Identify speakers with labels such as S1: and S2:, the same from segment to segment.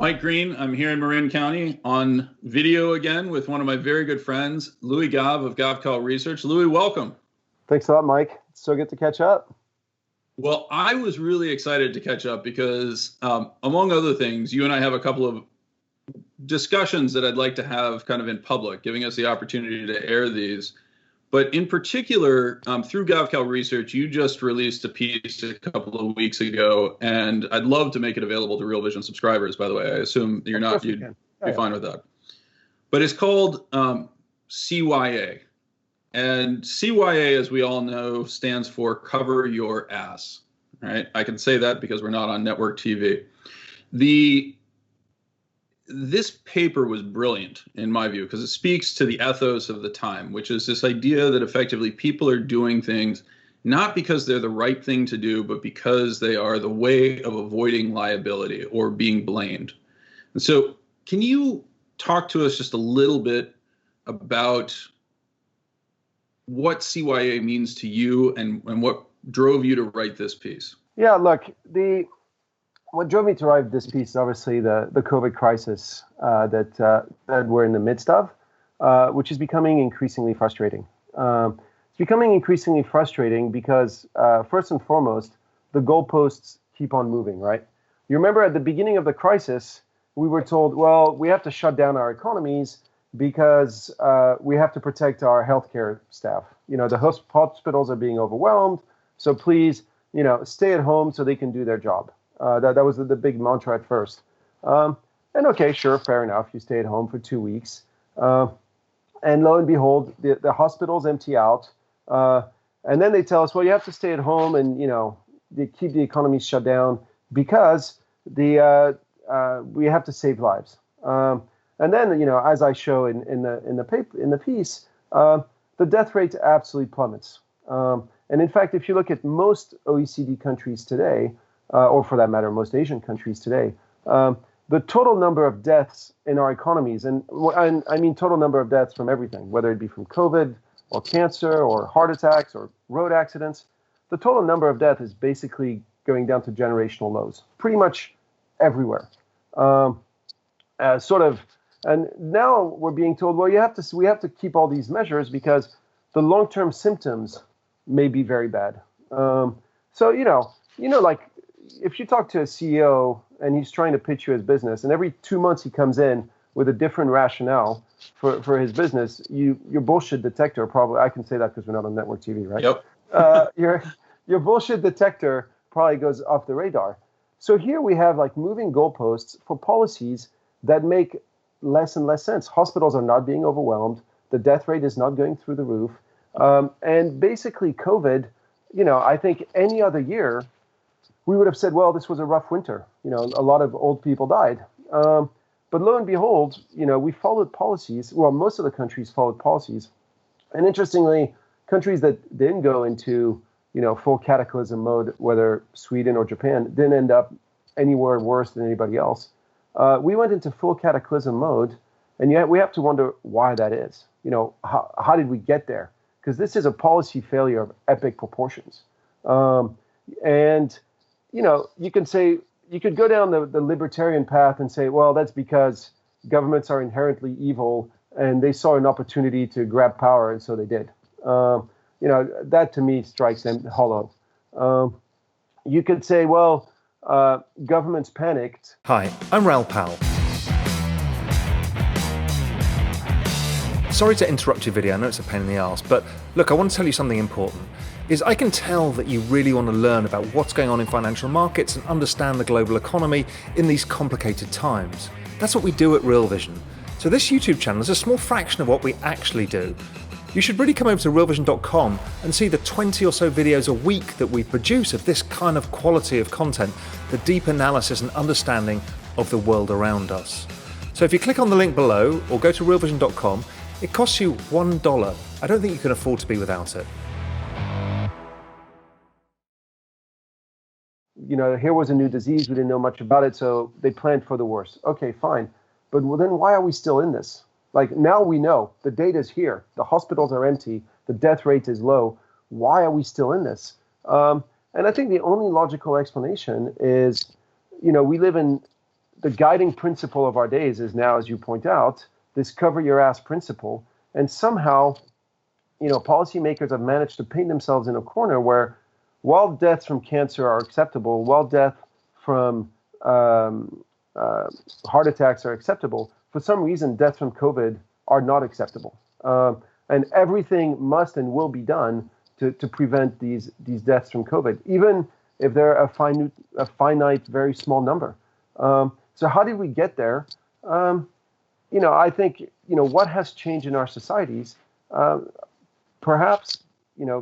S1: Mike Green, I'm here in Marin County on video again with one of my very good friends, Louis Gave of GovCall Research. Louis, welcome.
S2: Thanks a lot, Mike. It's so good to catch up.
S1: Well, I was really excited to catch up because, among other things, you and I have a couple of discussions that I'd like to have kind of in public, giving us the opportunity to air these. But in particular, through GovCall Research, you just released a piece a couple of weeks ago, and I'd love to make it available to Real Vision subscribers, by the way. I assume you'd be fine with that. But it's called CYA. And CYA, as we all know, stands for Cover Your Ass. Right? I can say that because we're not on network TV. This paper was brilliant, in my view, because it speaks to the ethos of the time, which is this idea that effectively people are doing things not because they're the right thing to do, but because they are the way of avoiding liability or being blamed. And so can you talk to us just a little bit about what CYA means to you and what drove you to write this piece?
S2: Yeah, look, what drove me to write this piece is obviously the COVID crisis that we're in the midst of, which is becoming increasingly frustrating. It's becoming increasingly frustrating because, first and foremost, the goalposts keep on moving, right? You remember at the beginning of the crisis, we were told, well, we have to shut down our economies because we have to protect our healthcare staff. You know, the hospitals are being overwhelmed, so please, stay at home so they can do their job. That was the big mantra at first. And okay, sure, fair enough. You stay at home for 2 weeks. And lo and behold, the hospitals empty out. And then they tell us, well, you have to stay at home and, they keep the economy shut down because we have to save lives. And then, as I show in the piece, the death rate absolutely plummets. And in fact, if you look at most OECD countries today, or for that matter, most Asian countries today, the total number of deaths in our economies, and I mean total number of deaths from everything, whether it be from COVID or cancer or heart attacks or road accidents, the total number of deaths is basically going down to generational lows, pretty much everywhere. And now we're being told, well, we have to keep all these measures because the long-term symptoms may be very bad. Like if you talk to a CEO and he's trying to pitch you his business, and every 2 months he comes in with a different rationale for his business, your bullshit detector probably, I can say that because we're not on network TV, right?
S1: Yep.
S2: Your bullshit detector probably goes off the radar. So here we have like moving goalposts for policies that make less and less sense. Hospitals are not being overwhelmed. The death rate is not going through the roof. And basically COVID, I think any other year, we would have said, well, this was a rough winter. A lot of old people died. But lo and behold, we followed policies. Well, most of the countries followed policies. And interestingly, countries that didn't go into, full cataclysm mode, whether Sweden or Japan, didn't end up anywhere worse than anybody else. We went into full cataclysm mode. And yet we have to wonder why that is. How did we get there? Because this is a policy failure of epic proportions. You could go down the libertarian path and say, well, that's because governments are inherently evil and they saw an opportunity to grab power, and so they did. That to me strikes them hollow. You could say, well, governments panicked.
S3: Hi, I'm Raoul Pal. Sorry to interrupt your video, I know it's a pain in the arse, but look, I want to tell you something important. I can tell that you really want to learn about what's going on in financial markets and understand the global economy in these complicated times. That's what we do at Real Vision. So this YouTube channel is a small fraction of what we actually do. You should really come over to realvision.com and see the 20 or so videos a week that we produce of this kind of quality of content, the deep analysis and understanding of the world around us. So if you click on the link below or go to realvision.com, it costs you $1. I don't think you can afford to be without it.
S2: Here was a new disease. We didn't know much about it, so they planned for the worst. Okay, fine. But then why are we still in this? Like, now we know. The data's here. The hospitals are empty. The death rate is low. Why are we still in this? And I think the only logical explanation is, we live in the guiding principle of our days is now, as you point out, this cover your ass principle. And somehow, policymakers have managed to paint themselves in a corner where, while deaths from cancer are acceptable, while death from heart attacks are acceptable, for some reason, deaths from COVID are not acceptable. And everything must and will be done to prevent these deaths from COVID, even if they're a finite, very small number. So how did we get there? I think, what has changed in our societies, perhaps,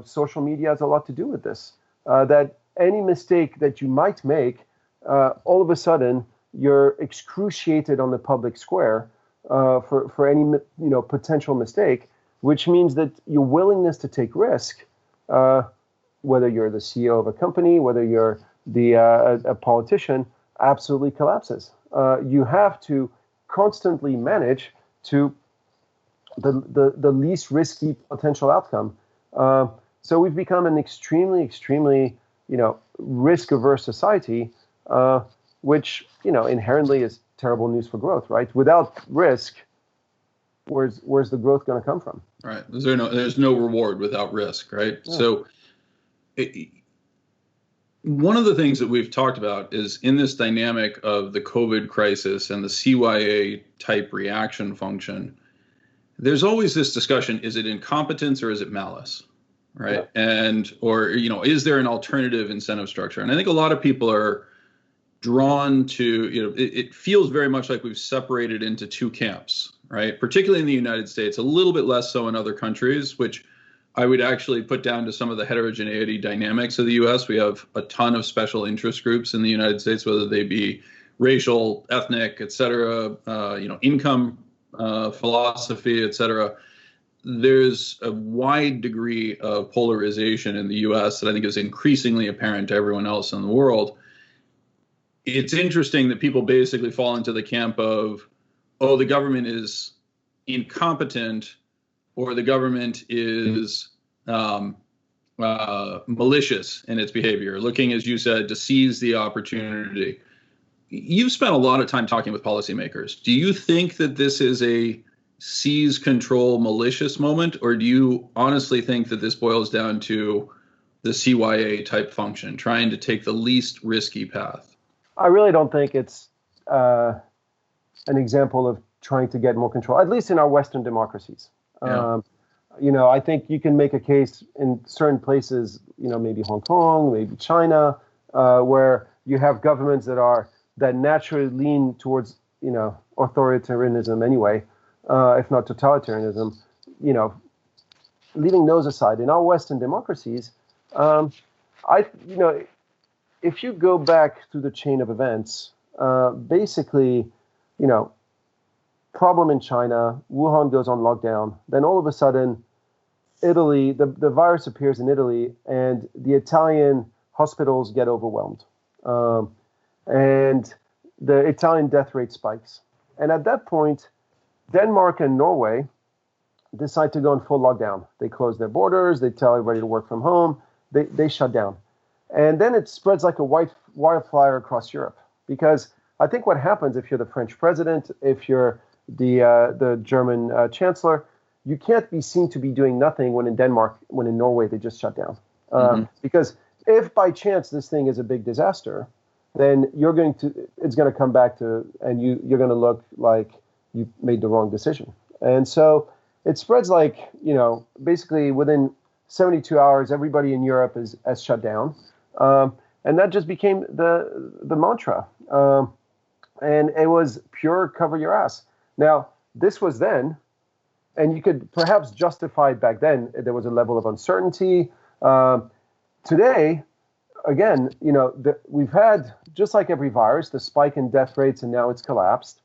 S2: social media has a lot to do with this, that any mistake that you might make, all of a sudden, you're excruciated on the public square for any, potential mistake, which means that your willingness to take risk, whether you're the CEO of a company, whether you're a politician, absolutely collapses. You have to constantly manage to the least risky potential outcome. So we've become an extremely, extremely, risk-averse society, which, inherently is terrible news for growth, right? Without risk, where's the growth going to come from?
S1: Right. There's no reward without risk, right? Yeah. So one of the things that we've talked about is in this dynamic of the COVID crisis and the CYA type reaction function, there's always this discussion, is it incompetence or is it malice, right? Yeah. Is there an alternative incentive structure? And I think a lot of people are drawn to, it feels very much like we've separated into two camps, right? Particularly in the United States, a little bit less so in other countries, which I would actually put down to some of the heterogeneity dynamics of the U.S. We have a ton of special interest groups in the United States, whether they be racial, ethnic, et cetera, income, philosophy, et cetera. There's a wide degree of polarization in the U.S. that I think is increasingly apparent to everyone else in the world. It's interesting that people basically fall into the camp of, oh, the government is incompetent, or the government is malicious in its behavior, looking, as you said, to seize the opportunity. You've spent a lot of time talking with policymakers. Do you think that this is a seize, control, malicious moment, or do you honestly think that this boils down to the CYA type function, trying to take the least risky path?
S2: I really don't think it's an example of trying to get more control, at least in our Western democracies. Yeah. I think you can make a case in certain places, maybe Hong Kong, maybe China, where you have governments that naturally lean towards, authoritarianism anyway, if not totalitarianism. Leaving those aside, in our Western democracies, if you go back through the chain of events, basically, problem in China, Wuhan goes on lockdown, then all of a sudden, Italy, the virus appears in Italy, and the Italian hospitals get overwhelmed. And the Italian death rate spikes. And at that point, Denmark and Norway decide to go in full lockdown. They close their borders, they tell everybody to work from home, they shut down. And then it spreads like a wildfire across Europe. Because I think what happens if you're the French president, if you're the German chancellor, you can't be seen to be doing nothing when in Norway they just shut down. Because if by chance this thing is a big disaster, then it's going to come back to, and you're going to look like you made the wrong decision. And so it spreads like, basically within 72 hours, everybody in Europe has shut down. And that just became the mantra. And it was pure cover your ass. Now, this was then, and you could perhaps justify it back then. There was a level of uncertainty. Today, again, we've had, just like every virus, the spike in death rates, and now it's collapsed.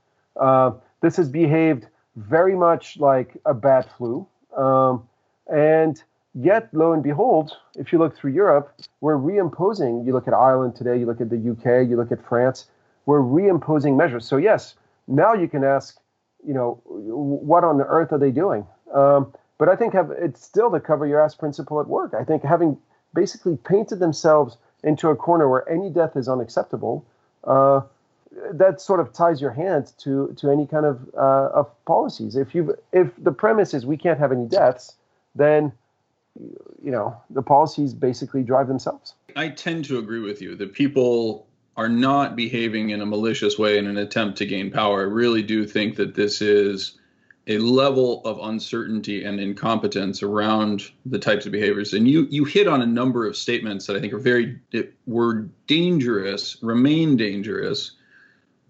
S2: This has behaved very much like a bad flu. And yet, lo and behold, if you look through Europe, we're reimposing. You look at Ireland today, you look at the UK, you look at France, we're reimposing measures. So yes, now you can ask, what on earth are they doing? But I think it's still the cover your ass principle at work. I think having basically painted themselves into a corner where any death is unacceptable, that sort of ties your hands to any kind of policies. If the premise is we can't have any deaths, then the policies basically drive themselves.
S1: I tend to agree with you that people are not behaving in a malicious way in an attempt to gain power. I really do think that this is a level of uncertainty and incompetence around the types of behaviors. And you hit on a number of statements that I think were dangerous, remain dangerous,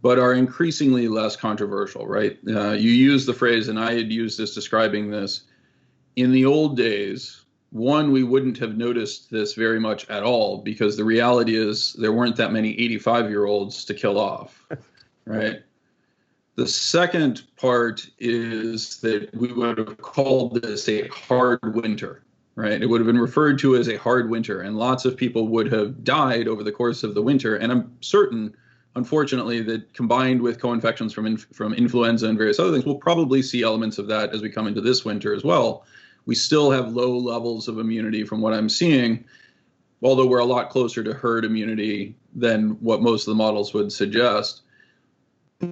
S1: but are increasingly less controversial, right? You use the phrase, and I had used this describing this, in the old days, one, we wouldn't have noticed this very much at all because the reality is there weren't that many 85-year-olds to kill off, right? The second part is that we would have called this a hard winter, right? It would have been referred to as a hard winter, and lots of people would have died over the course of the winter. And I'm certain, unfortunately, that combined with co-infections from influenza and various other things, we'll probably see elements of that as we come into this winter as well. We still have low levels of immunity from what I'm seeing, although we're a lot closer to herd immunity than what most of the models would suggest.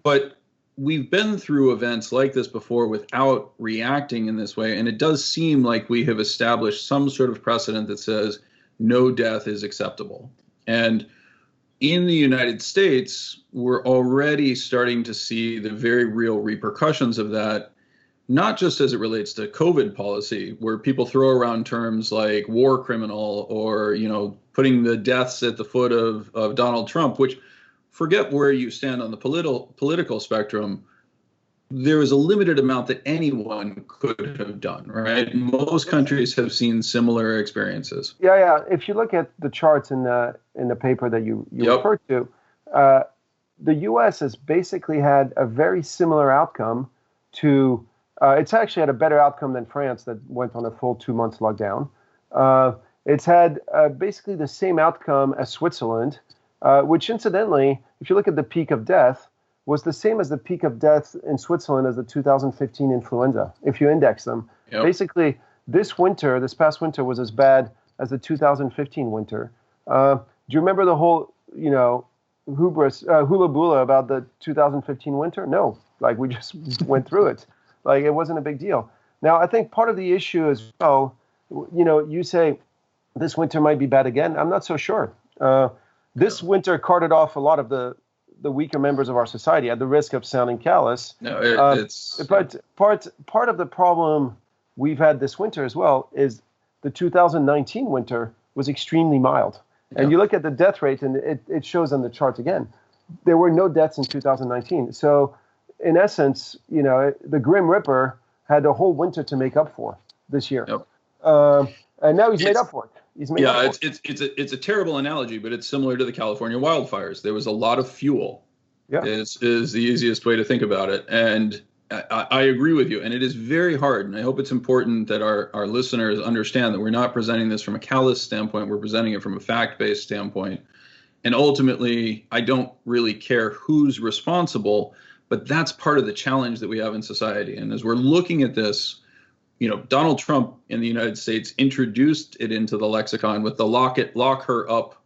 S1: But we've been through events like this before without reacting in this way, and it does seem like we have established some sort of precedent that says no death is acceptable. And in the United States, we're already starting to see the very real repercussions of that, not just as it relates to COVID policy, where people throw around terms like war criminal or, putting the deaths at the foot of Donald Trump, which, forget where you stand on the political spectrum, there is a limited amount that anyone could have done, right? Most countries have seen similar experiences.
S2: Yeah. If you look at the charts in the paper that you referred to, the U.S. has basically had a very similar outcome to. It's actually had a better outcome than France that went on a full 2 months lockdown. It's had basically the same outcome as Switzerland, which incidentally, if you look at the peak of death, was the same as the peak of death in Switzerland as the 2015 influenza, if you index them. Yep. Basically, this past winter was as bad as the 2015 winter. Do you remember the whole, hula bula about the 2015 winter? No, we just went through it. It wasn't a big deal. Now, I think part of the issue is, you say this winter might be bad again. I'm not so sure. This winter carted off a lot of the weaker members of our society at the risk of sounding callous.
S1: No,
S2: But part of the problem we've had this winter as well is the 2019 winter was extremely mild. And you look at the death rate, and it shows on the chart again. There were no deaths in 2019. So, in essence, the Grim Reaper had a whole winter to make up for this year, and now he's made up for it.
S1: It's a terrible analogy, but it's similar to the California wildfires. There was a lot of fuel. Yeah, is the easiest way to think about it, and I agree with you. And it is very hard, and I hope it's important that our listeners understand that we're not presenting this from a callous standpoint. We're presenting it from a fact-based standpoint, and ultimately, I don't really care who's responsible. But that's part of the challenge that we have in society. And as we're looking at this, Donald Trump in the United States introduced it into the lexicon with the lock her up,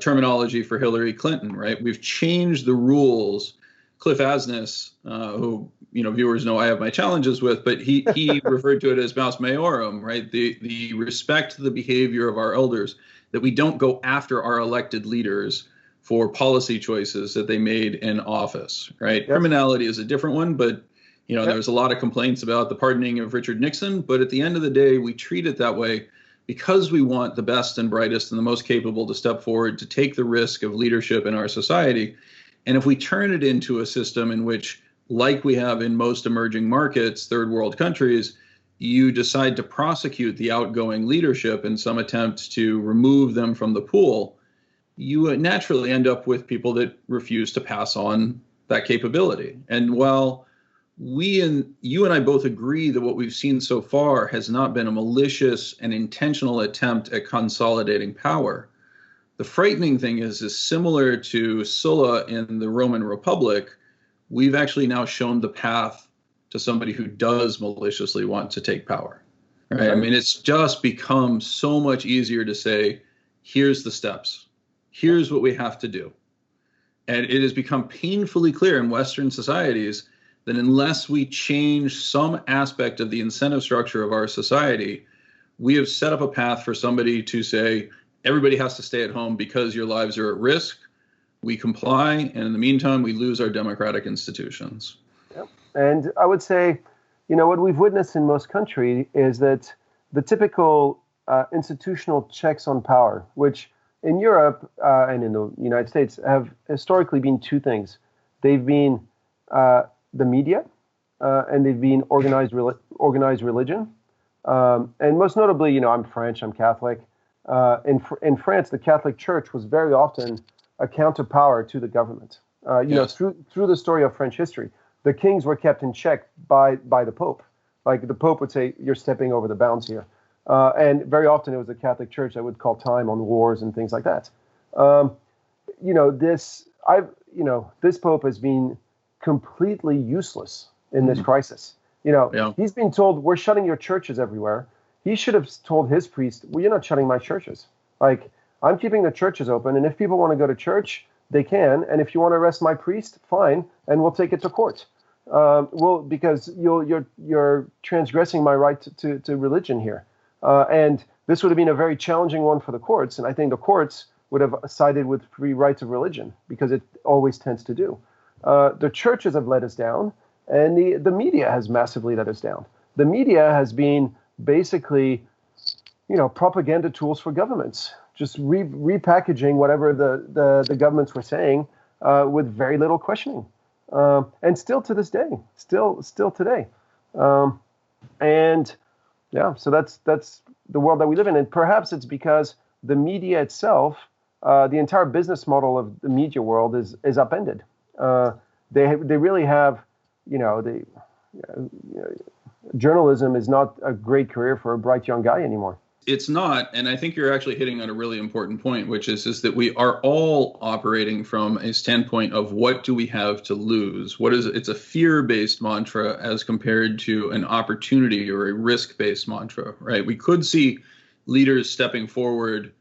S1: terminology for Hillary Clinton, right? We've changed the rules. Cliff Asness, who, viewers know I have my challenges with, but he referred to it as Maus Maiorum, right? The respect to the behavior of our elders, that we don't go after our elected leaders for policy choices that they made in office, right? Yep. Criminality is a different one, but there was a lot of complaints about the pardoning of Richard Nixon. But at the end of the day, we treat it that way because we want the best and brightest and the most capable to step forward to take the risk of leadership in our society. And if we turn it into a system in which, like we have in most emerging markets, third world countries, you decide to prosecute the outgoing leadership in some attempt to remove them from the pool, you naturally end up with people that refuse to pass on that capability. And while you and I both agree that what we've seen so far has not been a malicious and intentional attempt at consolidating power, the frightening thing is similar to Sulla in the Roman Republic, we've actually now shown the path to somebody who does maliciously want to take power. Right? I mean, it's just become so much easier to say, here's the steps. Here's what we have to do. And it has become painfully clear in Western societies that unless we change some aspect of the incentive structure of our society, we have set up a path for somebody to say, everybody has to stay at home because your lives are at risk. We comply, and in the meantime, we lose our democratic institutions.
S2: Yep. And I would say, what we've witnessed in most countries is that the typical institutional checks on power, which in Europe and in the United States have historically been two things. They've been the media, and they've been organized religion. And most notably, I'm French, I'm Catholic. In France, the Catholic Church was very often a counterpower to the government.
S1: Yes.
S2: Through the story of French history, the kings were kept in check by the Pope. Like the Pope would say, "You're stepping over the bounds here," and very often it was the Catholic Church that would call time on wars and things like that. This Pope has been completely useless in this crisis. He's been told, "We're shutting your churches everywhere." He should have told his priest, "Well, you're not shutting my churches. Like, I'm keeping the churches open, and if people want to go to church, they can. And if you want to arrest my priest, fine, and we'll take it to court. Because you're transgressing my right to religion here." And this would have been a very challenging one for the courts, and I think the courts would have sided with free rights of religion, because it always tends to do. The churches have let us down, and the media has massively let us down. The media has been basically, propaganda tools for governments, just repackaging whatever the governments were saying with very little questioning. And still to this day, still today. So that's the world that we live in. And perhaps it's because the media itself, the entire business model of the media world is upended. They really have, journalism is not a great career for a bright young guy anymore.
S1: It's not, and I think you're actually hitting on a really important point, which is that we are all operating from a standpoint of what do we have to lose? It's a fear-based mantra as compared to an opportunity or a risk-based mantra, right? We could see leaders stepping forward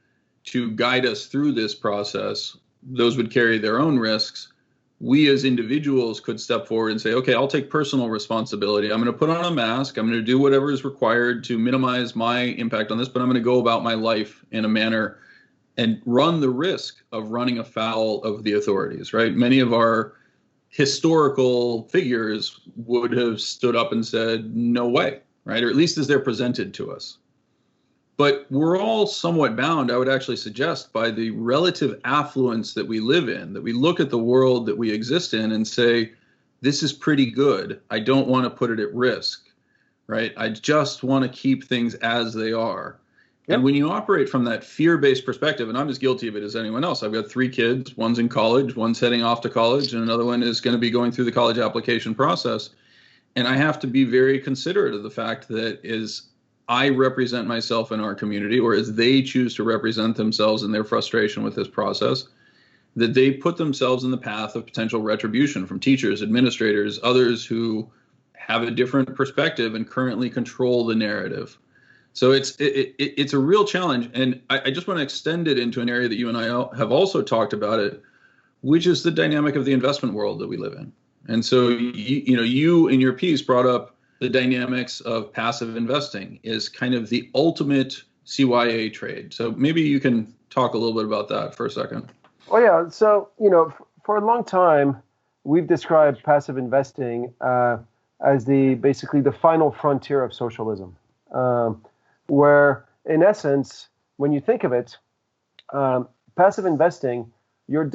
S1: to guide us through this process. Those would carry their own risks. We as individuals could step forward and say, okay, I'll take personal responsibility. I'm going to put on a mask. I'm going to do whatever is required to minimize my impact on this, but I'm going to go about my life in a manner and run the risk of running afoul of the authorities, right? Many of our historical figures would have stood up and said, no way, right? Or at least as they're presented to us. But we're all somewhat bound, I would actually suggest, by the relative affluence that we live in, that we look at the world that we exist in and say, this is pretty good. I don't want to put it at risk, right? I just want to keep things as they are. Yep. And when you operate from that fear-based perspective, and I'm as guilty of it as anyone else. I've got 3 kids. One's in college, one's heading off to college, and another one is going to be going through the college application process. And I have to be very considerate of the fact that I represent myself in our community, or as they choose to represent themselves in their frustration with this process, that they put themselves in the path of potential retribution from teachers, administrators, others who have a different perspective and currently control the narrative. So it's a real challenge. And I just want to extend it into an area that you and I have also talked about it, which is the dynamic of the investment world that we live in. And so, you in your piece brought up the dynamics of passive investing is kind of the ultimate CYA trade. So maybe you can talk a little bit about that for a second.
S2: Oh, yeah. So, for a long time, we've described passive investing as basically the final frontier of socialism, where, in essence, when you think of it, passive investing, you're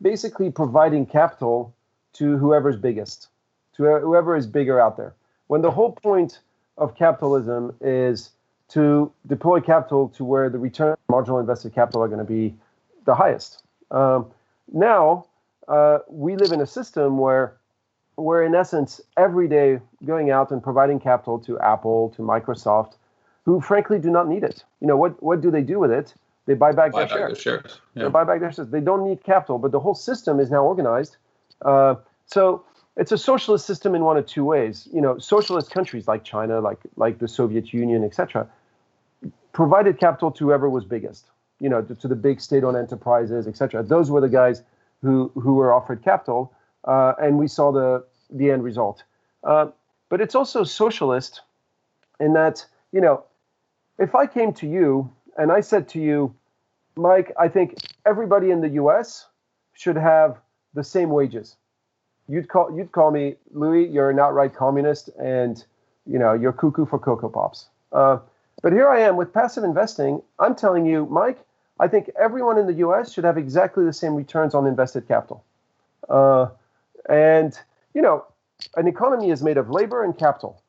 S2: basically providing capital to whoever's biggest, to whoever is bigger out there. When the whole point of capitalism is to deploy capital to where the return on marginal invested capital are going to be the highest. Now, we live in a system where we're, in essence, every day going out and providing capital to Apple, to Microsoft, who frankly do not need it. What do they do with it? They buy back their shares.
S1: Yeah.
S2: They buy back their shares. They don't need capital, but the whole system is now organized. So it's a socialist system in one of two ways. Socialist countries like China, like the Soviet Union, etc., provided capital to whoever was biggest. To the big state-owned enterprises, etc. Those were the guys who were offered capital, and we saw the end result. But it's also socialist in that, if I came to you and I said to you, Mike, I think everybody in the U.S. should have the same wages. You'd call me, Louis, you're an outright communist, and you're cuckoo for Cocoa Pops. But here I am with passive investing. I'm telling you, Mike, I think everyone in the U.S. should have exactly the same returns on invested capital. And an economy is made of labor and capital.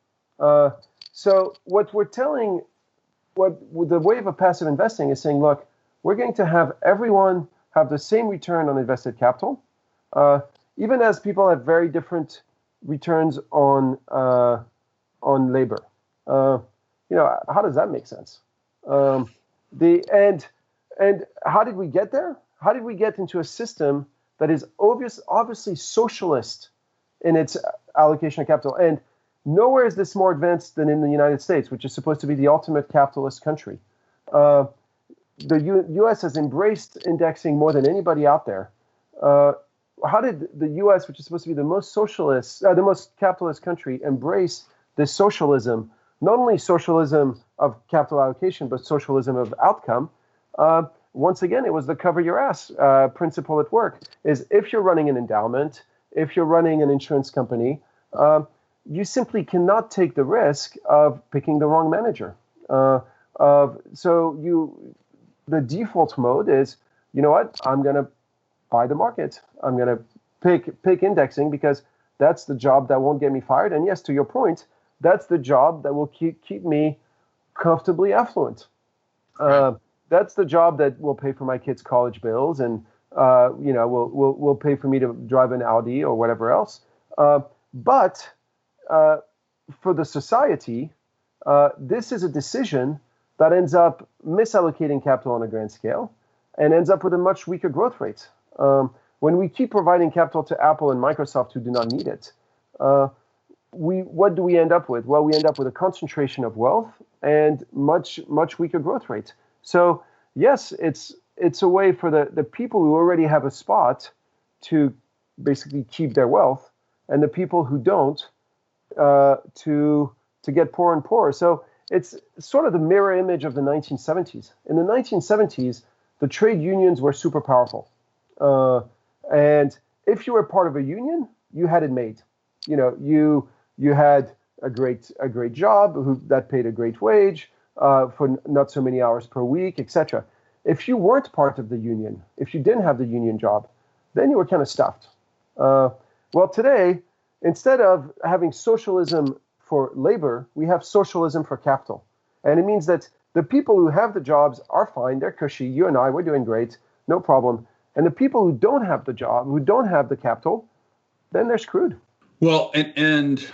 S2: So what we're telling, the way of a passive investing is saying, look, we're going to have everyone have the same return on invested capital, even as people have very different returns on labor. How does that make sense? And how did we get there? How did we get into a system that is obviously socialist in its allocation of capital? And nowhere is this more advanced than in the United States, which is supposed to be the ultimate capitalist country. The U.S. has embraced indexing more than anybody out there. How did the U.S., which is supposed to be the most socialist, the most capitalist country, embrace this socialism? Not only socialism of capital allocation, but socialism of outcome. Once again, it was the cover your ass principle at work. Is if you're running an endowment, if you're running an insurance company, you simply cannot take the risk of picking the wrong manager. The default mode is, you know what? I'm going to buy the market. I'm going to pick indexing because that's the job that won't get me fired. And yes, to your point, that's the job that will keep me comfortably affluent. That's the job that will pay for my kids' college bills and will pay for me to drive an Audi or whatever else. But for the society, this is a decision that ends up misallocating capital on a grand scale and ends up with a much weaker growth rate. When we keep providing capital to Apple and Microsoft who do not need it, what do we end up with? Well, we end up with a concentration of wealth and much weaker growth rate. So yes, it's a way for the people who already have a spot to basically keep their wealth, and the people who don't to get poorer and poorer. So it's sort of the mirror image of the 1970s. In the 1970s, the trade unions were super powerful, and if you were part of a union, you had it made. You had a great job that paid a great wage for not so many hours per week, etc. If you weren't part of the union, if you didn't have the union job, then you were kind of stuffed. Well, today, instead of having socialism for labor, we have socialism for capital. And it means that the people who have the jobs are fine, they're cushy, you and I, we're doing great, no problem. And the people who don't have the job, who don't have the capital, then they're screwed.
S1: Well, and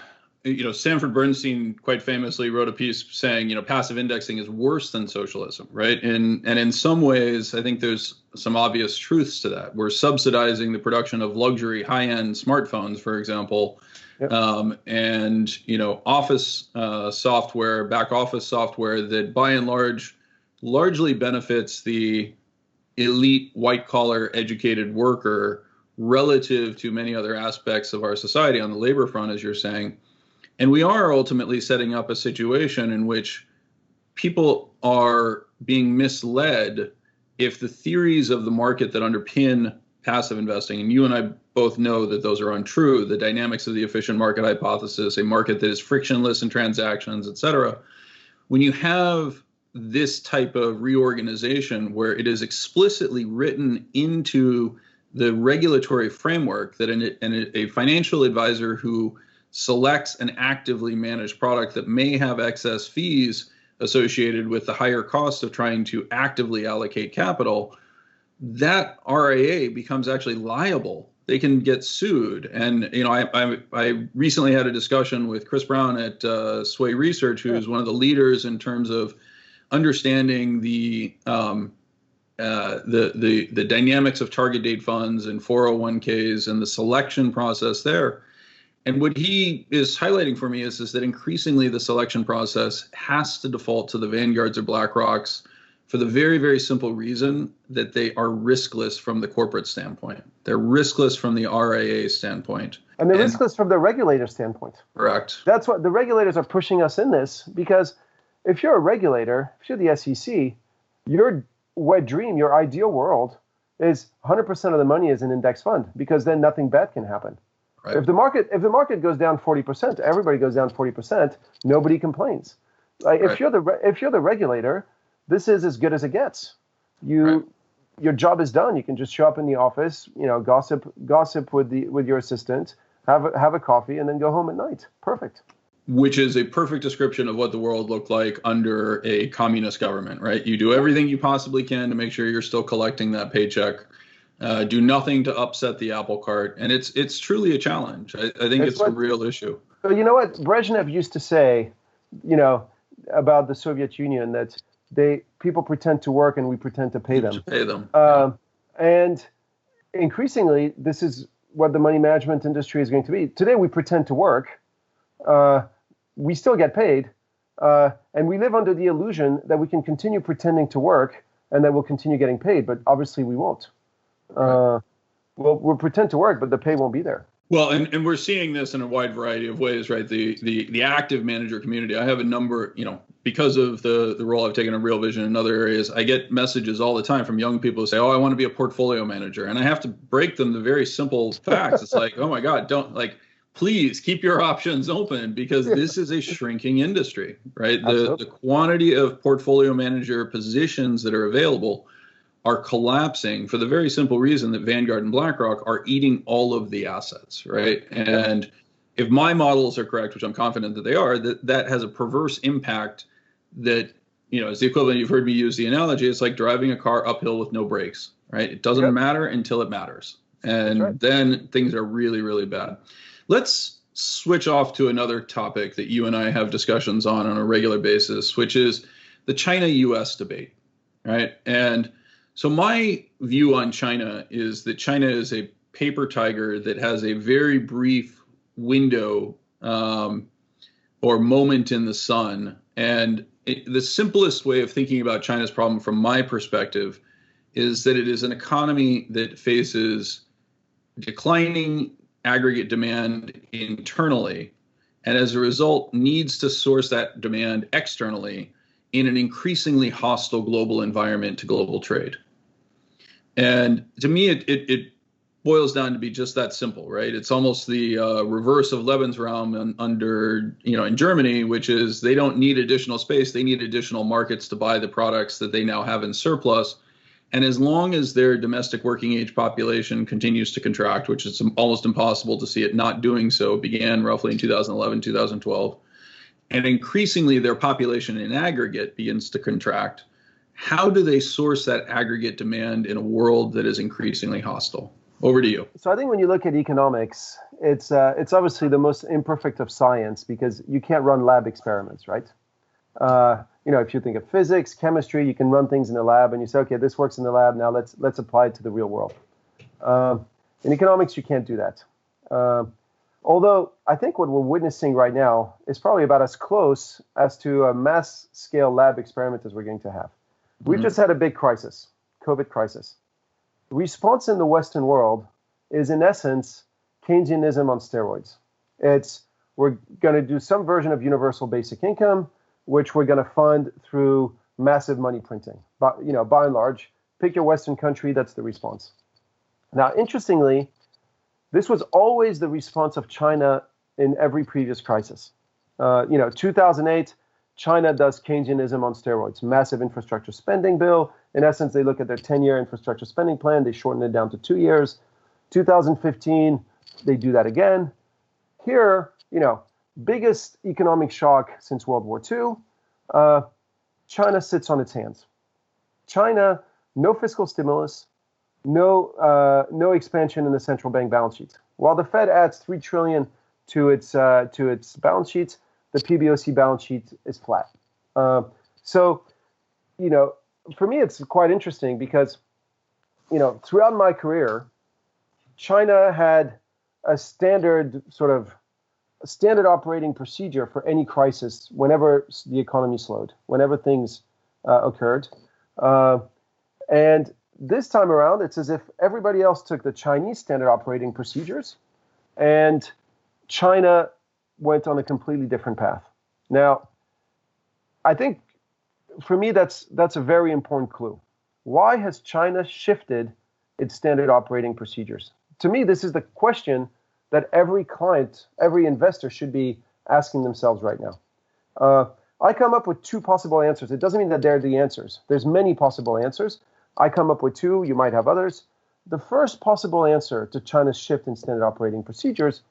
S1: Sanford Bernstein quite famously wrote a piece saying, passive indexing is worse than socialism, right? And in some ways, I think there's some obvious truths to that. We're subsidizing the production of luxury high-end smartphones, for example, yep. And office software, back office software that by and largely benefits the elite white-collar educated worker relative to many other aspects of our society on the labor front, as you're saying. And we are ultimately setting up a situation in which people are being misled if the theories of the market that underpin passive investing, and you and I both know that those are untrue, the dynamics of the efficient market hypothesis, a market that is frictionless in transactions, et cetera. When you have this type of reorganization where it is explicitly written into the regulatory framework that a financial advisor who selects an actively managed product that may have excess fees associated with the higher cost of trying to actively allocate capital, that RIA becomes actually liable. They can get sued. And I recently had a discussion with Chris Brown at Sway Research, who is one of the leaders in terms of understanding the dynamics of target date funds and 401ks and the selection process there. And what he is highlighting for me is that increasingly the selection process has to default to the Vanguards or BlackRocks for the very, very simple reason that they are riskless from the corporate standpoint. They're riskless from the RIA standpoint.
S2: And they're riskless from the regulator standpoint.
S1: Correct.
S2: That's what the regulators are pushing us in this, because if you're a regulator, if you're the SEC, your wet dream, your ideal world is 100% of the money is an index fund, because then nothing bad can happen. Right. If the market goes down 40%, everybody goes down 40%, nobody complains. Right. If you're the regulator, this is as good as it gets. Your job is done. You can just show up in the office, gossip with your assistant, have a coffee, and then go home at night. Perfect.
S1: Which is a perfect description of what the world looked like under a communist government, right? You do everything you possibly can to make sure you're still collecting that paycheck. Do nothing to upset the apple cart, and it's truly a challenge. I think it's a real issue.
S2: So you know what Brezhnev used to say, about the Soviet Union, that people pretend to work and we pretend to pay them. And increasingly, this is what the money management industry is going to be. Today, we pretend to work. We still get paid. And we live under the illusion that we can continue pretending to work and that we'll continue getting paid. But obviously, we won't. We'll pretend to work, but the pay won't be there.
S1: Well, and we're seeing this in a wide variety of ways, right? The active manager community. I have a number, because of the role I've taken in Real Vision in other areas, I get messages all the time from young people who say, "Oh, I want to be a portfolio manager," and I have to break them the very simple facts. It's like, oh my God, please keep your options open, because this is a shrinking industry, right? The quantity of portfolio manager positions that are available are collapsing for the very simple reason that Vanguard and BlackRock are eating all of the assets, right? And if my models are correct, which I'm confident that they are, that has a perverse impact that, is the equivalent. You've heard me use the analogy. It's like driving a car uphill with no brakes, right? It doesn't matter until it matters. And then things are really, really bad. Let's switch off to another topic that you and I have discussions on a regular basis, which is the China-US debate, right? And so my view on China is that China is a paper tiger that has a very brief window or moment in the sun. And the simplest way of thinking about China's problem from my perspective is that it is an economy that faces declining aggregate demand internally, and as a result needs to source that demand externally in an increasingly hostile global environment to global trade. And to me, it boils down to be just that simple, right? It's almost the reverse of Lebensraum under, in Germany, which is they don't need additional space. They need additional markets to buy the products that they now have in surplus. And as long as their domestic working age population continues to contract, which is almost impossible to see it not doing so, began roughly in 2011, 2012, and increasingly their population in aggregate begins to contract, how do they source that aggregate demand in a world that is increasingly hostile? Over to you.
S2: So I think when you look at economics, it's obviously the most imperfect of science, because you can't run lab experiments, right? If you think of physics, chemistry, you can run things in the lab and you say, okay, this works in the lab. Now let's apply it to the real world. In economics, you can't do that. Although I think what we're witnessing right now is probably about as close as to a mass scale lab experiment as we're going to have. We've just had a big crisis, COVID crisis. The response in the Western world is, in essence, Keynesianism on steroids. We're going to do some version of universal basic income, which we're going to fund through massive money printing. But, by and large, pick your Western country, that's the response. Now, interestingly, this was always the response of China in every previous crisis. 2008, China does Keynesianism on steroids, massive infrastructure spending bill. In essence, they look at their 10-year infrastructure spending plan. They shorten it down to 2 years. 2015, they do that again. Here, biggest economic shock since World War II. China sits on its hands. China, no fiscal stimulus, no expansion in the central bank balance sheet. While the Fed adds $3 trillion to its balance sheets, the PBOC balance sheet is flat. So, for me, it's quite interesting because, throughout my career, China had a standard operating procedure for any crisis whenever the economy slowed, whenever things occurred. And this time around, it's as if everybody else took the Chinese standard operating procedures, and China went on a completely different path. Now, I think for me, that's a very important clue. Why has China shifted its standard operating procedures? To me, this is the question that every client, every investor should be asking themselves right now. I come up with two possible answers. It doesn't mean that they're the answers. There's many possible answers. I come up with two. You might have others. The first possible answer to China's shift in standard operating procedures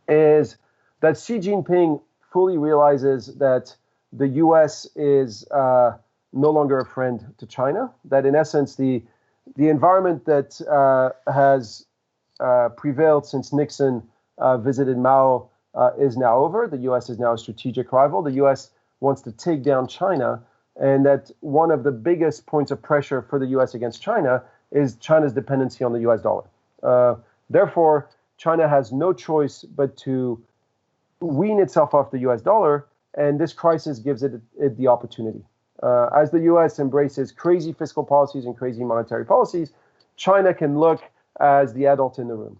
S2: is that Xi Jinping fully realizes that the U.S. is no longer a friend to China, that in essence, the environment that has prevailed since Nixon visited Mao is now over. The U.S. is now a strategic rival. The U.S. wants to take down China, and that one of the biggest points of pressure for the U.S. against China is China's dependency on the U.S. dollar. Therefore, China has no choice but to wean itself off the U.S. dollar, and this crisis gives it the opportunity. As the U.S. embraces crazy fiscal policies and crazy monetary policies, China can look as the adult in the room.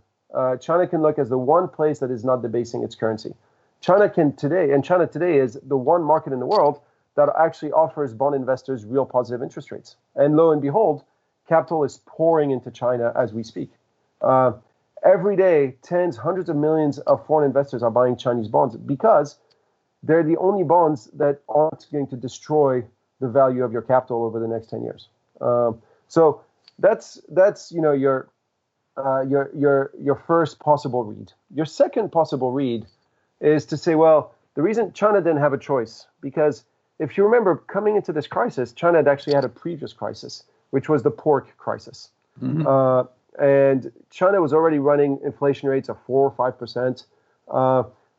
S2: China can look as the one place that is not debasing its currency. China today is the one market in the world that actually offers bond investors real positive interest rates. And lo and behold, capital is pouring into China as we speak. Every day, tens, hundreds of millions of foreign investors are buying Chinese bonds because they're the only bonds that aren't going to destroy the value of your capital over the next 10 years. So that's your first possible read. Your second possible read is to say, well, the reason China didn't have a choice, because if you remember, coming into this crisis, China had actually had a previous crisis, which was the pork crisis. Mm-hmm. And China was already running inflation rates of 4 or 5%.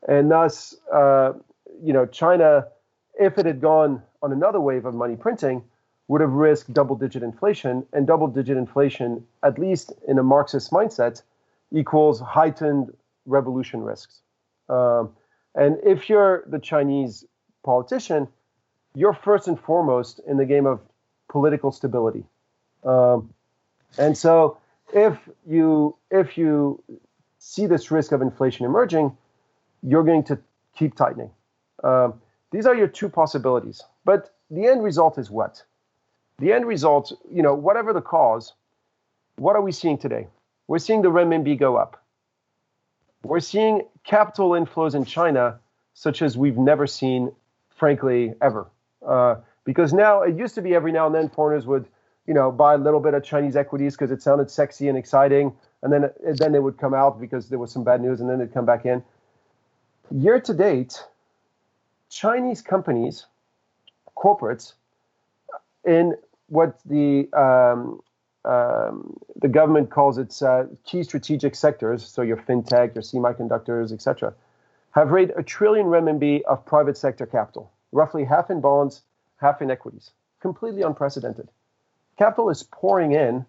S2: And thus, China, if it had gone on another wave of money printing, would have risked double-digit inflation. And double-digit inflation, at least in a Marxist mindset, equals heightened revolution risks. And if you're the Chinese politician, you're first and foremost in the game of political stability. And so if you see this risk of inflation emerging, you're going to keep tightening. These are your two possibilities. But the end result is what? The end result, whatever the cause, what are we seeing today? We're seeing the renminbi go up. We're seeing capital inflows in China such as we've never seen, frankly, ever. Because now, it used to be every now and then foreigners would, buy a little bit of Chinese equities because it sounded sexy and exciting, and then they would come out because there was some bad news, and then they'd come back in. Year to date, Chinese companies, corporates, in what the government calls its key strategic sectors, so your fintech, your semiconductors, etc., have raised 1 trillion renminbi of private sector capital, roughly half in bonds, half in equities. Completely unprecedented. Capital is pouring in.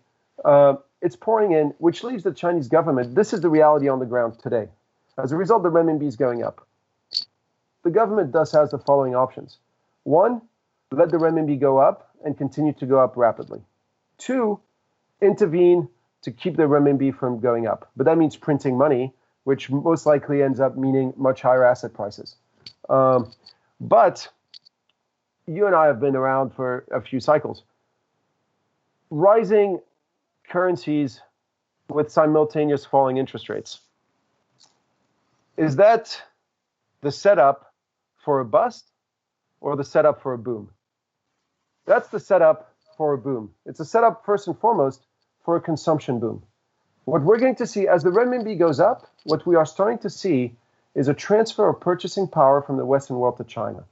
S2: It's pouring in, which leaves the Chinese government. This is the reality on the ground today. As a result, the renminbi is going up. The government thus has the following options. One, let the renminbi go up and continue to go up rapidly. Two, intervene to keep the renminbi from going up. But that means printing money, which most likely ends up meaning much higher asset prices. But you and I have been around for a few cycles. Rising currencies with simultaneous falling interest rates. Is that the setup for a bust or the setup for a boom? That's the setup for a boom. It's a setup, first and foremost, for a consumption boom. What we're going to see as the renminbi goes up, what we are starting to see is a transfer of purchasing power from the Western world to China.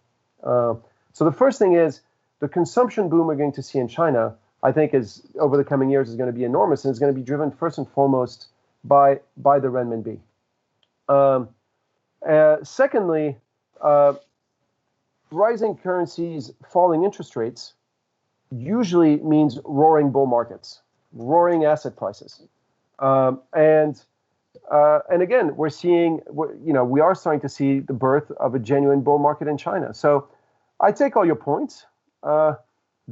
S2: So the first thing is the consumption boom we're going to see in China, I think, is over the coming years is going to be enormous, and it's going to be driven first and foremost by the renminbi. Secondly, rising currencies, falling interest rates usually means roaring bull markets, roaring asset prices. And again, we are starting to see the birth of a genuine bull market in China. So I take all your points.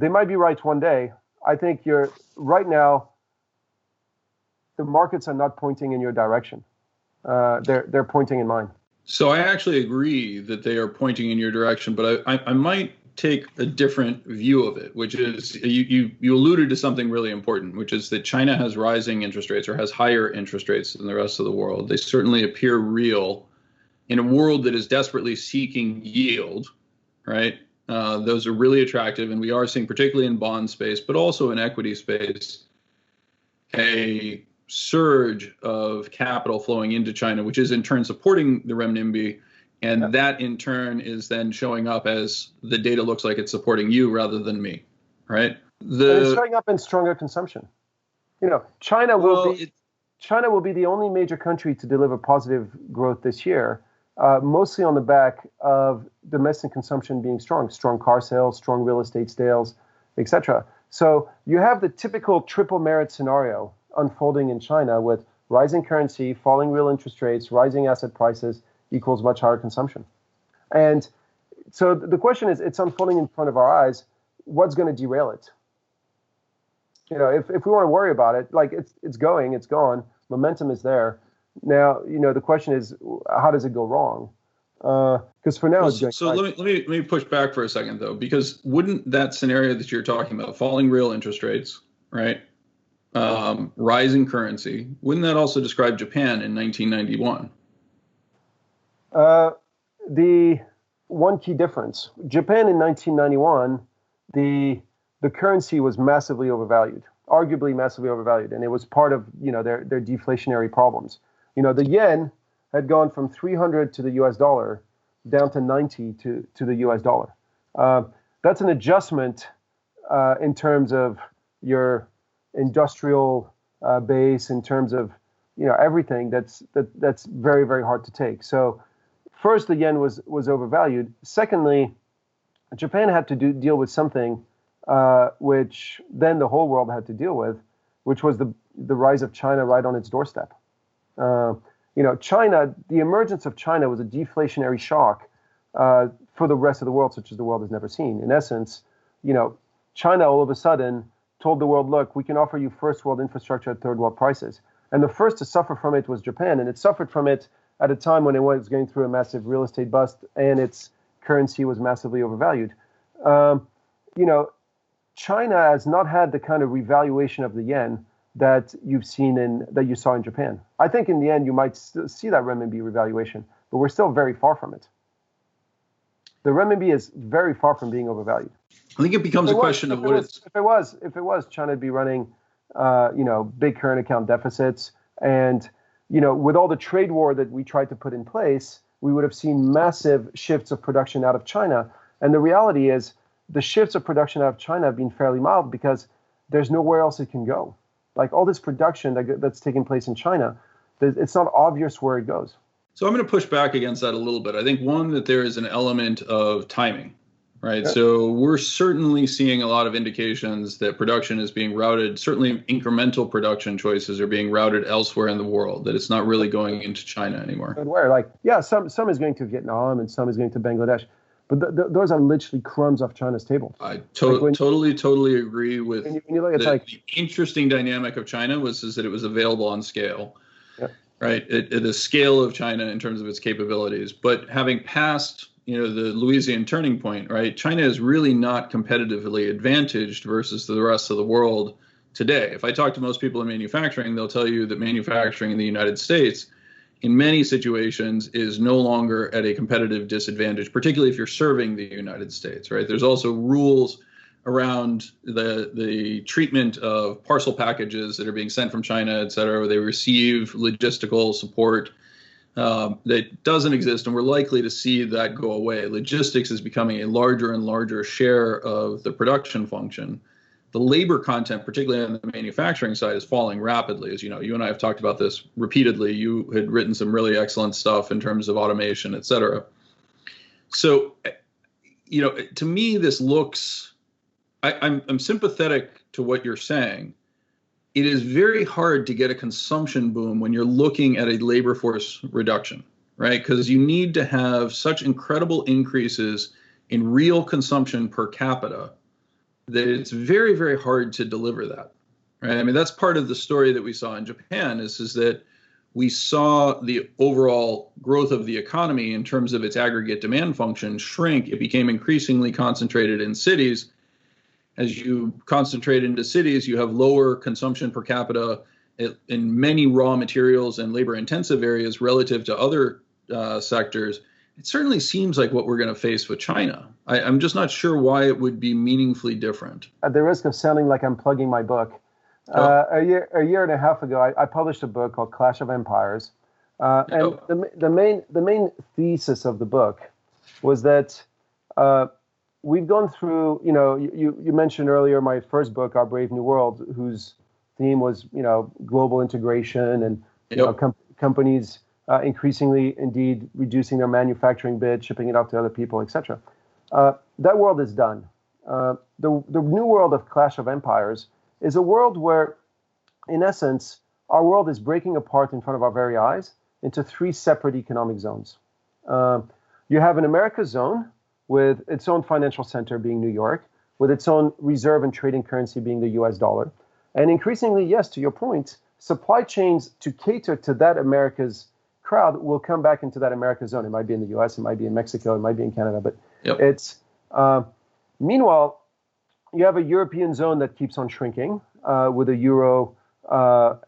S2: they might be right one day. I think you're right now. The markets are not pointing in your direction. They're pointing in mine.
S1: So I actually agree that they are pointing in your direction, but I might take a different view of it, which is you alluded to something really important, which is that China has rising interest rates or has higher interest rates than the rest of the world. They certainly appear real in a world that is desperately seeking yield, right? Those are really attractive, and we are seeing, particularly in bond space, but also in equity space, a surge of capital flowing into China, which is in turn supporting the renminbi, and that in turn is then showing up as the data looks like it's supporting you rather than me, right?
S2: And it's showing up in stronger consumption. China will be the only major country to deliver positive growth this year, mostly on the back of domestic consumption being strong car sales, strong real estate sales, etc. So you have the typical triple merit scenario unfolding in China with rising currency, falling real interest rates, rising asset prices equals much higher consumption. And so the question is, it's unfolding in front of our eyes. What's going to derail it? If we want to worry about it, like it's gone, momentum is there. Now, the question is, how does it go wrong? Because for now, it's going.
S1: So let me push back for a second though, because wouldn't that scenario that you're talking about, falling real interest rates, right? Rising currency, wouldn't that also describe Japan in 1991?
S2: The one key difference, Japan in 1991, the currency was massively overvalued, arguably massively overvalued, and it was part of their deflationary problems. The yen had gone from 300 to the US dollar down to 90 to the US dollar. That's an adjustment in terms of your industrial base, in terms of everything that's very, very hard to take. So first, the yen was overvalued. Secondly, Japan had to deal with something which then the whole world had to deal with, which was the rise of China right on its doorstep. China, the emergence of China was a deflationary shock for the rest of the world, such as the world has never seen. In essence, China all of a sudden told the world, look, we can offer you first world infrastructure at third world prices. And the first to suffer from it was Japan, and it suffered from it at a time when it was going through a massive real estate bust and its currency was massively overvalued. China has not had the kind of revaluation of the yen that you saw in Japan. I think in the end you might see that renminbi revaluation, but we're still very far from it. The renminbi is very far from being overvalued.
S1: I think it becomes a question of what it's.
S2: If it was, China would be running, big current account deficits, and with all the trade war that we tried to put in place, we would have seen massive shifts of production out of China. And the reality is, the shifts of production out of China have been fairly mild because there's nowhere else it can go. Like all this production that's taking place in China, it's not obvious where it goes.
S1: So I'm going to push back against that a little bit. I think one, that there is an element of timing, right? Yeah. So we're certainly seeing a lot of indications that production is being routed. Certainly incremental production choices are being routed elsewhere in the world, that it's not really going into China anymore.
S2: And where, some is going to Vietnam and some is going to Bangladesh. But those are literally crumbs off China's table.
S1: I totally agree with
S2: when you look,
S1: the interesting dynamic of China is that it was available on scale, right? The scale of China in terms of its capabilities. But having passed, the Louisiana turning point, right? China is really not competitively advantaged versus the rest of the world today. If I talk to most people in manufacturing, they'll tell you that manufacturing in the United States in many situations is no longer at a competitive disadvantage, particularly if you're serving the United States, right? There's also rules around the treatment of parcel packages that are being sent from China, et cetera, where they receive logistical support that doesn't exist, and we're likely to see that go away. Logistics is becoming a larger and larger share of the production function. The labor content, particularly on the manufacturing side, is falling rapidly. As you know, you and I have talked about this repeatedly. You had written some really excellent stuff in terms of automation, et cetera. So, to me, this looks, I'm sympathetic to what you're saying. It is very hard to get a consumption boom when you're looking at a labor force reduction, right? Because you need to have such incredible increases in real consumption per capita that it's very, very hard to deliver that, right? I mean, that's part of the story that we saw in Japan is that we saw the overall growth of the economy in terms of its aggregate demand function shrink. It became increasingly concentrated in cities. As you concentrate into cities, you have lower consumption per capita in many raw materials and labor-intensive areas relative to other sectors. It certainly seems like what we're going to face with China. I'm just not sure why it would be meaningfully different.
S2: At the risk of sounding like I'm plugging my book, a year and a half ago, I published a book called Clash of Empires, and the main thesis of the book was that we've gone through. You mentioned earlier my first book, Our Brave New World, whose theme was global integration and companies increasingly indeed reducing their manufacturing bid, shipping it out to other people, etc. That world is done. The new world of Clash of Empires is a world where, in essence, our world is breaking apart in front of our very eyes into three separate economic zones. You have an America zone with its own financial center being New York, with its own reserve and trading currency being the US dollar. And increasingly, yes, to your point, supply chains to cater to that America's crowd will come back into that America zone. It might be in the US, it might be in Mexico, it might be in Canada, but it's meanwhile, you have a European zone that keeps on shrinking with a euro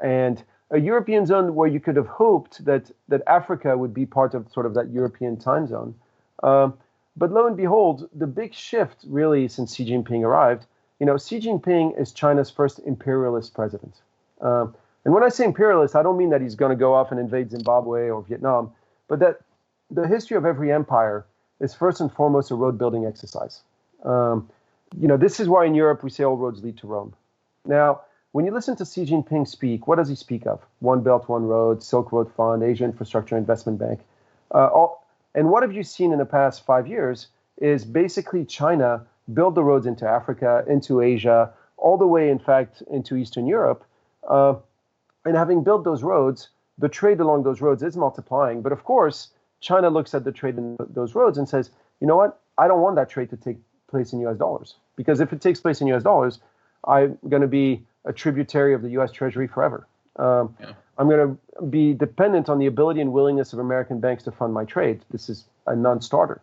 S2: and a European zone where you could have hoped that Africa would be part of sort of that European time zone. But lo and behold, the big shift really since Xi Jinping arrived, Xi Jinping is China's first imperialist president. And when I say imperialist, I don't mean that he's going to go off and invade Zimbabwe or Vietnam, but that the history of every empire is first and foremost a road building exercise. This is why in Europe we say all roads lead to Rome. Now, when you listen to Xi Jinping speak, what does he speak of? One Belt, One Road, Silk Road Fund, Asia Infrastructure Investment Bank. And what have you seen in the past 5 years is basically China build the roads into Africa, into Asia, all the way, in fact, into Eastern Europe. And having built those roads, the trade along those roads is multiplying. But of course, China looks at the trade in those roads and says, you know what? I don't want that trade to take place in US dollars. Because if it takes place in US dollars, I'm going to be a tributary of the US Treasury forever. I'm going to be dependent on the ability and willingness of American banks to fund my trade. This is a non-starter.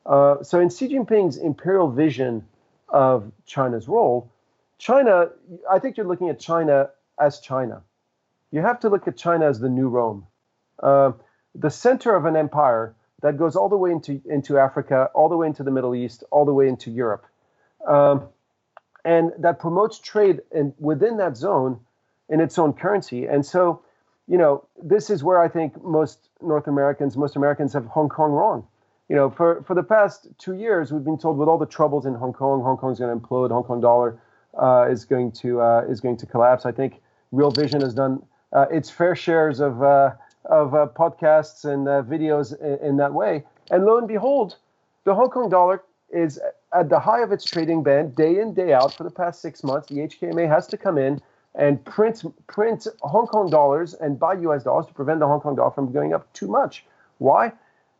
S2: So in Xi Jinping's imperial vision of China's role, China, I think you're looking at China as China. You have to look at China as the new Rome, the center of an empire that goes all the way into Africa, all the way into the Middle East, all the way into Europe. And that promotes trade within that zone in its own currency. And so, this is where I think most Americans have Hong Kong wrong. For the past 2 years, we've been told with all the troubles in Hong Kong's going to implode, Hong Kong dollar is going to collapse. I think Real Vision has done its fair shares of podcasts and videos in that way. And lo and behold, the Hong Kong dollar is at the high of its trading band day in, day out for the past 6 months. The HKMA has to come in and print Hong Kong dollars and buy US dollars to prevent the Hong Kong dollar from going up too much. Why?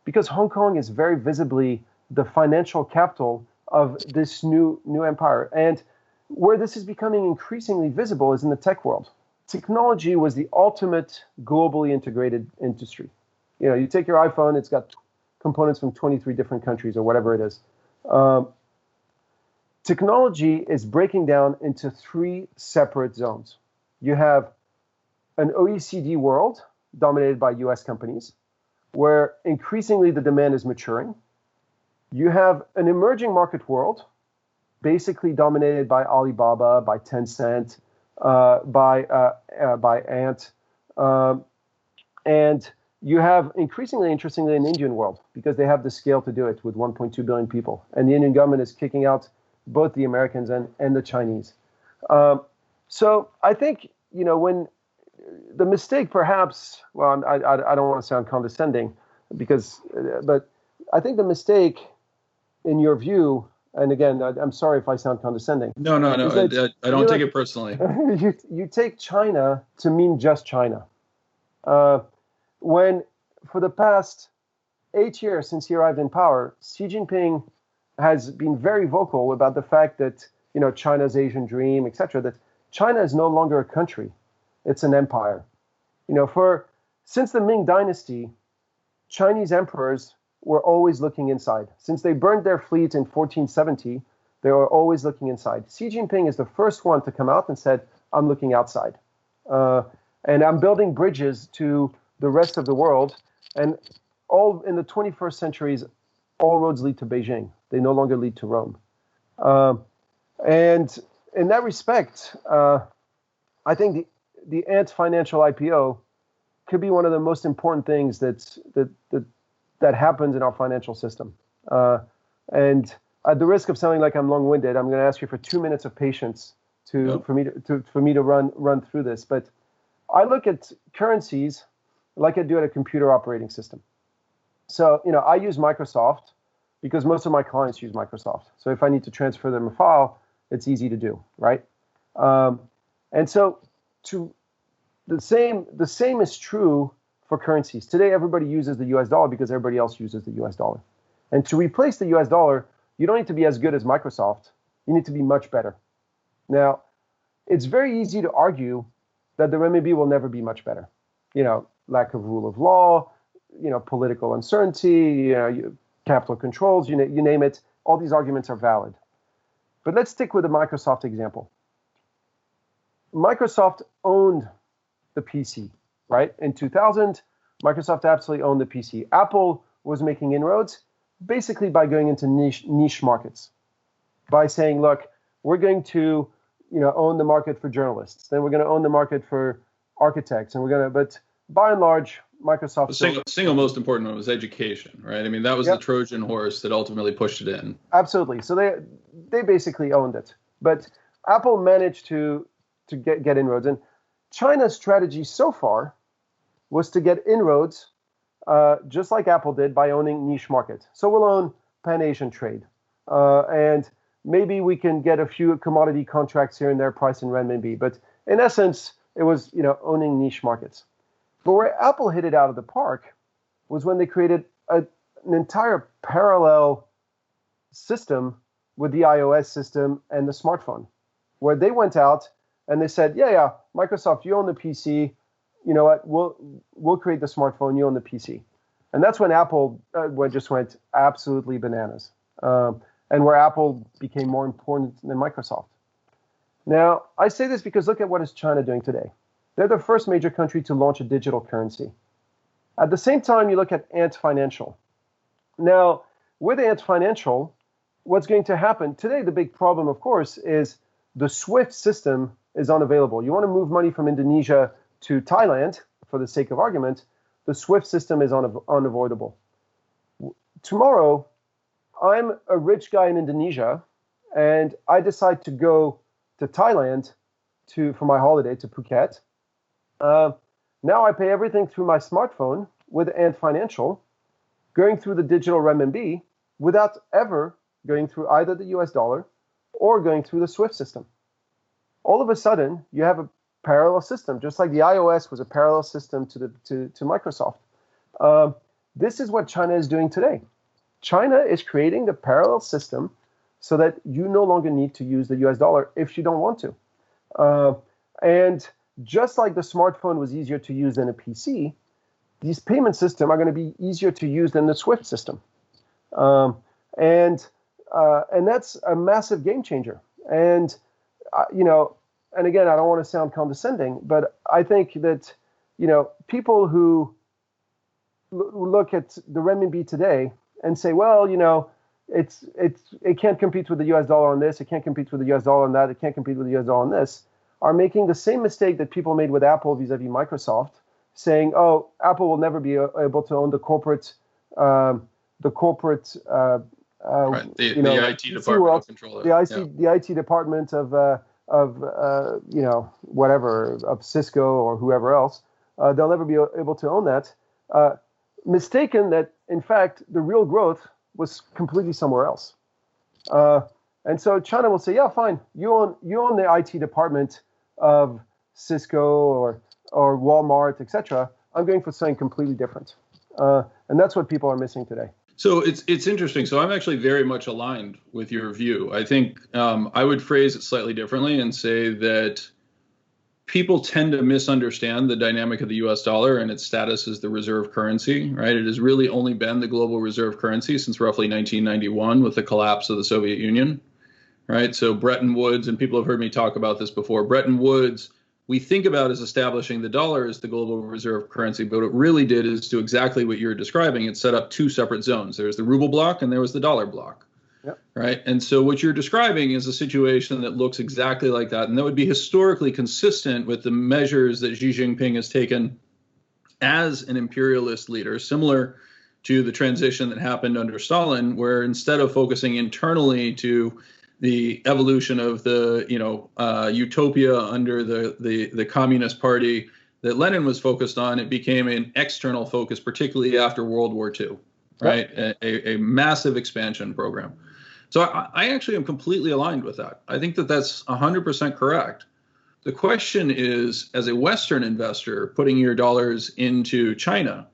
S2: Because Hong Kong is very visibly the financial capital of this new empire. And where this is becoming increasingly visible is in the tech world. Technology was the ultimate globally integrated industry. You take your iPhone, it's got components from 23 different countries or whatever it is. Technology is breaking down into three separate zones. You have an OECD world dominated by US companies, where increasingly the demand is maturing. You have an emerging market world, basically dominated by Alibaba, by Tencent, by Ant, and you have increasingly, interestingly, an Indian world because they have the scale to do it with 1.2 billion people, and the Indian government is kicking out both the Americans and the Chinese. So I think when the mistake, perhaps, well, I don't want to sound condescending, but I think the mistake, in your view, and again, I'm sorry if I sound condescending.
S1: No, I don't take it personally.
S2: You take China to mean just China. When for the past 8 years since he arrived in power, Xi Jinping has been very vocal about the fact that China's Asian dream, etc., that China is no longer a country. It's an empire. Since the Ming Dynasty, Chinese emperors were always looking inside. Since they burned their fleet in 1470, they were always looking inside. Xi Jinping is the first one to come out and said, I'm looking outside. And I'm building bridges to the rest of the world. And all in the 21st centuries, all roads lead to Beijing. They no longer lead to Rome. And in that respect, I think the Ant Financial IPO could be one of the most important things that happens in our financial system. And at the risk of sounding like I'm long-winded, I'm going to ask you for 2 minutes of patience for me to run through this. But I look at currencies like I do at a computer operating system. So, I use Microsoft because most of my clients use Microsoft. So if I need to transfer them a file, it's easy to do, right? And so the same is true for currencies. Today, everybody uses the US dollar because everybody else uses the US dollar. And to replace the US dollar, you don't need to be as good as Microsoft. You need to be much better. Now, it's very easy to argue that the renminbi will never be much better. Lack of rule of law, political uncertainty, capital controls, you name it. All these arguments are valid. But let's stick with the Microsoft example. Microsoft owned the PC, right? In 2000, Microsoft absolutely owned the PC. Apple was making inroads basically by going into niche markets, by saying, look, we're going to own the market for journalists, then we're going to own the market for architects, but by and large, Microsoft.
S1: The single most important one was education, right? I mean, that was the Trojan horse that ultimately pushed it in.
S2: Absolutely. So they basically owned it, but Apple managed to get inroads. And China's strategy so far was to get inroads, just like Apple did, by owning niche markets. So we'll own Pan-Asian trade, and maybe we can get a few commodity contracts here and there priced in renminbi. But in essence, it was owning niche markets. But where Apple hit it out of the park was when they created an entire parallel system with the iOS system and the smartphone, where they went out and they said, yeah, Microsoft, you own the PC. You know what? We'll create the smartphone. You own the PC. And that's when Apple just went absolutely bananas, and where Apple became more important than Microsoft. Now, I say this because look at what is China doing today. They're the first major country to launch a digital currency. At the same time, you look at Ant Financial. Now, with Ant Financial, what's going to happen today, the big problem, of course, is the SWIFT system is unavailable. You want to move money from Indonesia to Thailand, for the sake of argument, the SWIFT system is unavoidable. Tomorrow, I'm a rich guy in Indonesia, and I decide to go to Thailand for my holiday to Phuket. Now I pay everything through my smartphone with Ant Financial, going through the digital renminbi without ever going through either the US dollar or going through the SWIFT system. All of a sudden, you have a parallel system, just like the iOS was a parallel system to Microsoft. This is what China is doing today. China is creating the parallel system so that you no longer need to use the US dollar if you don't want to. And just like the smartphone was easier to use than a PC, these payment systems are going to be easier to use than the SWIFT system. And that's a massive game changer. And, and again, I don't want to sound condescending, but I think that, people who look at the renminbi today and say, well, it can't compete with the US dollar on this, it can't compete with the US dollar on that, it can't compete with the US dollar on this, are making the same mistake that people made with Apple vis-a-vis Microsoft, saying, "Oh, Apple will never be able to own the corporate, right.
S1: The IT department control it.
S2: The IT department of whatever, of Cisco or whoever else. They'll never be able to own that." Mistaken that, in fact, the real growth was completely somewhere else. And so China will say, "Yeah, fine. You own the IT department of Cisco or Walmart, etc. I'm going for something completely different." And that's what people are missing today.
S1: So it's interesting. So I'm actually very much aligned with your view. I think I would phrase it slightly differently and say that people tend to misunderstand the dynamic of the US dollar and its status as the reserve currency, right? It has really only been the global reserve currency since roughly 1991 with the collapse of the Soviet Union, right? So Bretton Woods, and people have heard me talk about this before, Bretton Woods, we think about as establishing the dollar as the global reserve currency, but what it really did is do exactly what you're describing. It set up two separate zones. There's the ruble block and there was the dollar block. Yep. Right. And so what you're describing is a situation that looks exactly like that. And that would be historically consistent with the measures that Xi Jinping has taken as an imperialist leader, similar to the transition that happened under Stalin, where instead of focusing internally to the evolution of the, utopia under the Communist Party that Lenin was focused on, it became an external focus, particularly after World War II, right? Yep. A massive expansion program. So I actually am completely aligned with that. I think that that's 100% correct. The question is, as a Western investor putting your dollars into China,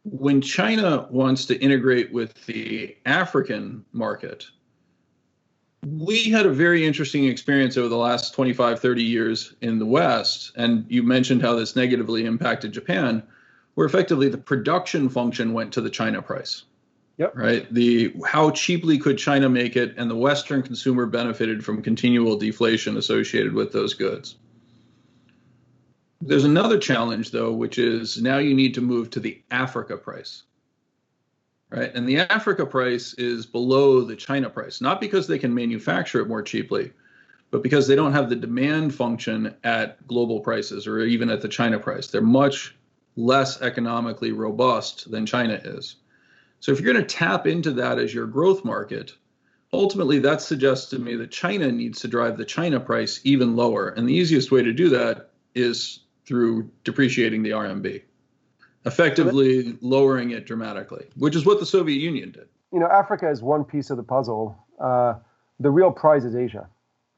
S1: when China wants to integrate with the African market, we had a very interesting experience over the last 25, 30 years in the West, and you mentioned how this negatively impacted Japan, where effectively the production function went to the China price. Yep. Right. How cheaply could China make it, and the Western consumer benefited from continual deflation associated with those goods. There's another challenge, though, which is now you need to move to the Africa price. Right. And the Africa price is below the China price, not because they can manufacture it more cheaply, but because they don't have the demand function at global prices or even at the China price. They're much less economically robust than China is. So if you're going to tap into that as your growth market, ultimately that suggests to me that China needs to drive the China price even lower. And the easiest way to do that is through depreciating the RMB, effectively lowering it dramatically, which is what the Soviet Union did.
S2: Africa is one piece of the puzzle. The real prize is Asia.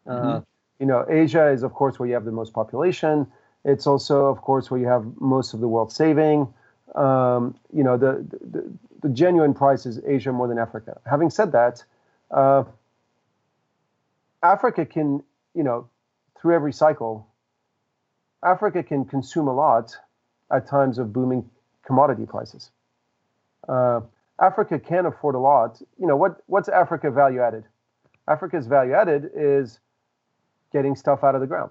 S2: Asia is, of course, where you have the most population. It's also, of course, where you have most of the world saving. The genuine price is Asia more than Africa. Having said that, Africa can, through every cycle, Africa can consume a lot at times of booming commodity prices. Africa can afford a lot. What's Africa value added? Africa's value added is getting stuff out of the ground.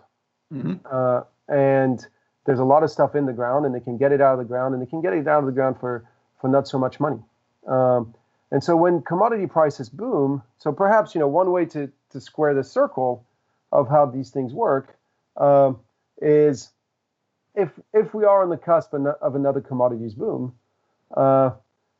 S2: And there's a lot of stuff in the ground, and they can get it out of the ground, and they can get it out of the ground for not so much money. And so when commodity prices boom, so perhaps, one way to square the circle of how these things work is if we are on the cusp of another commodities boom,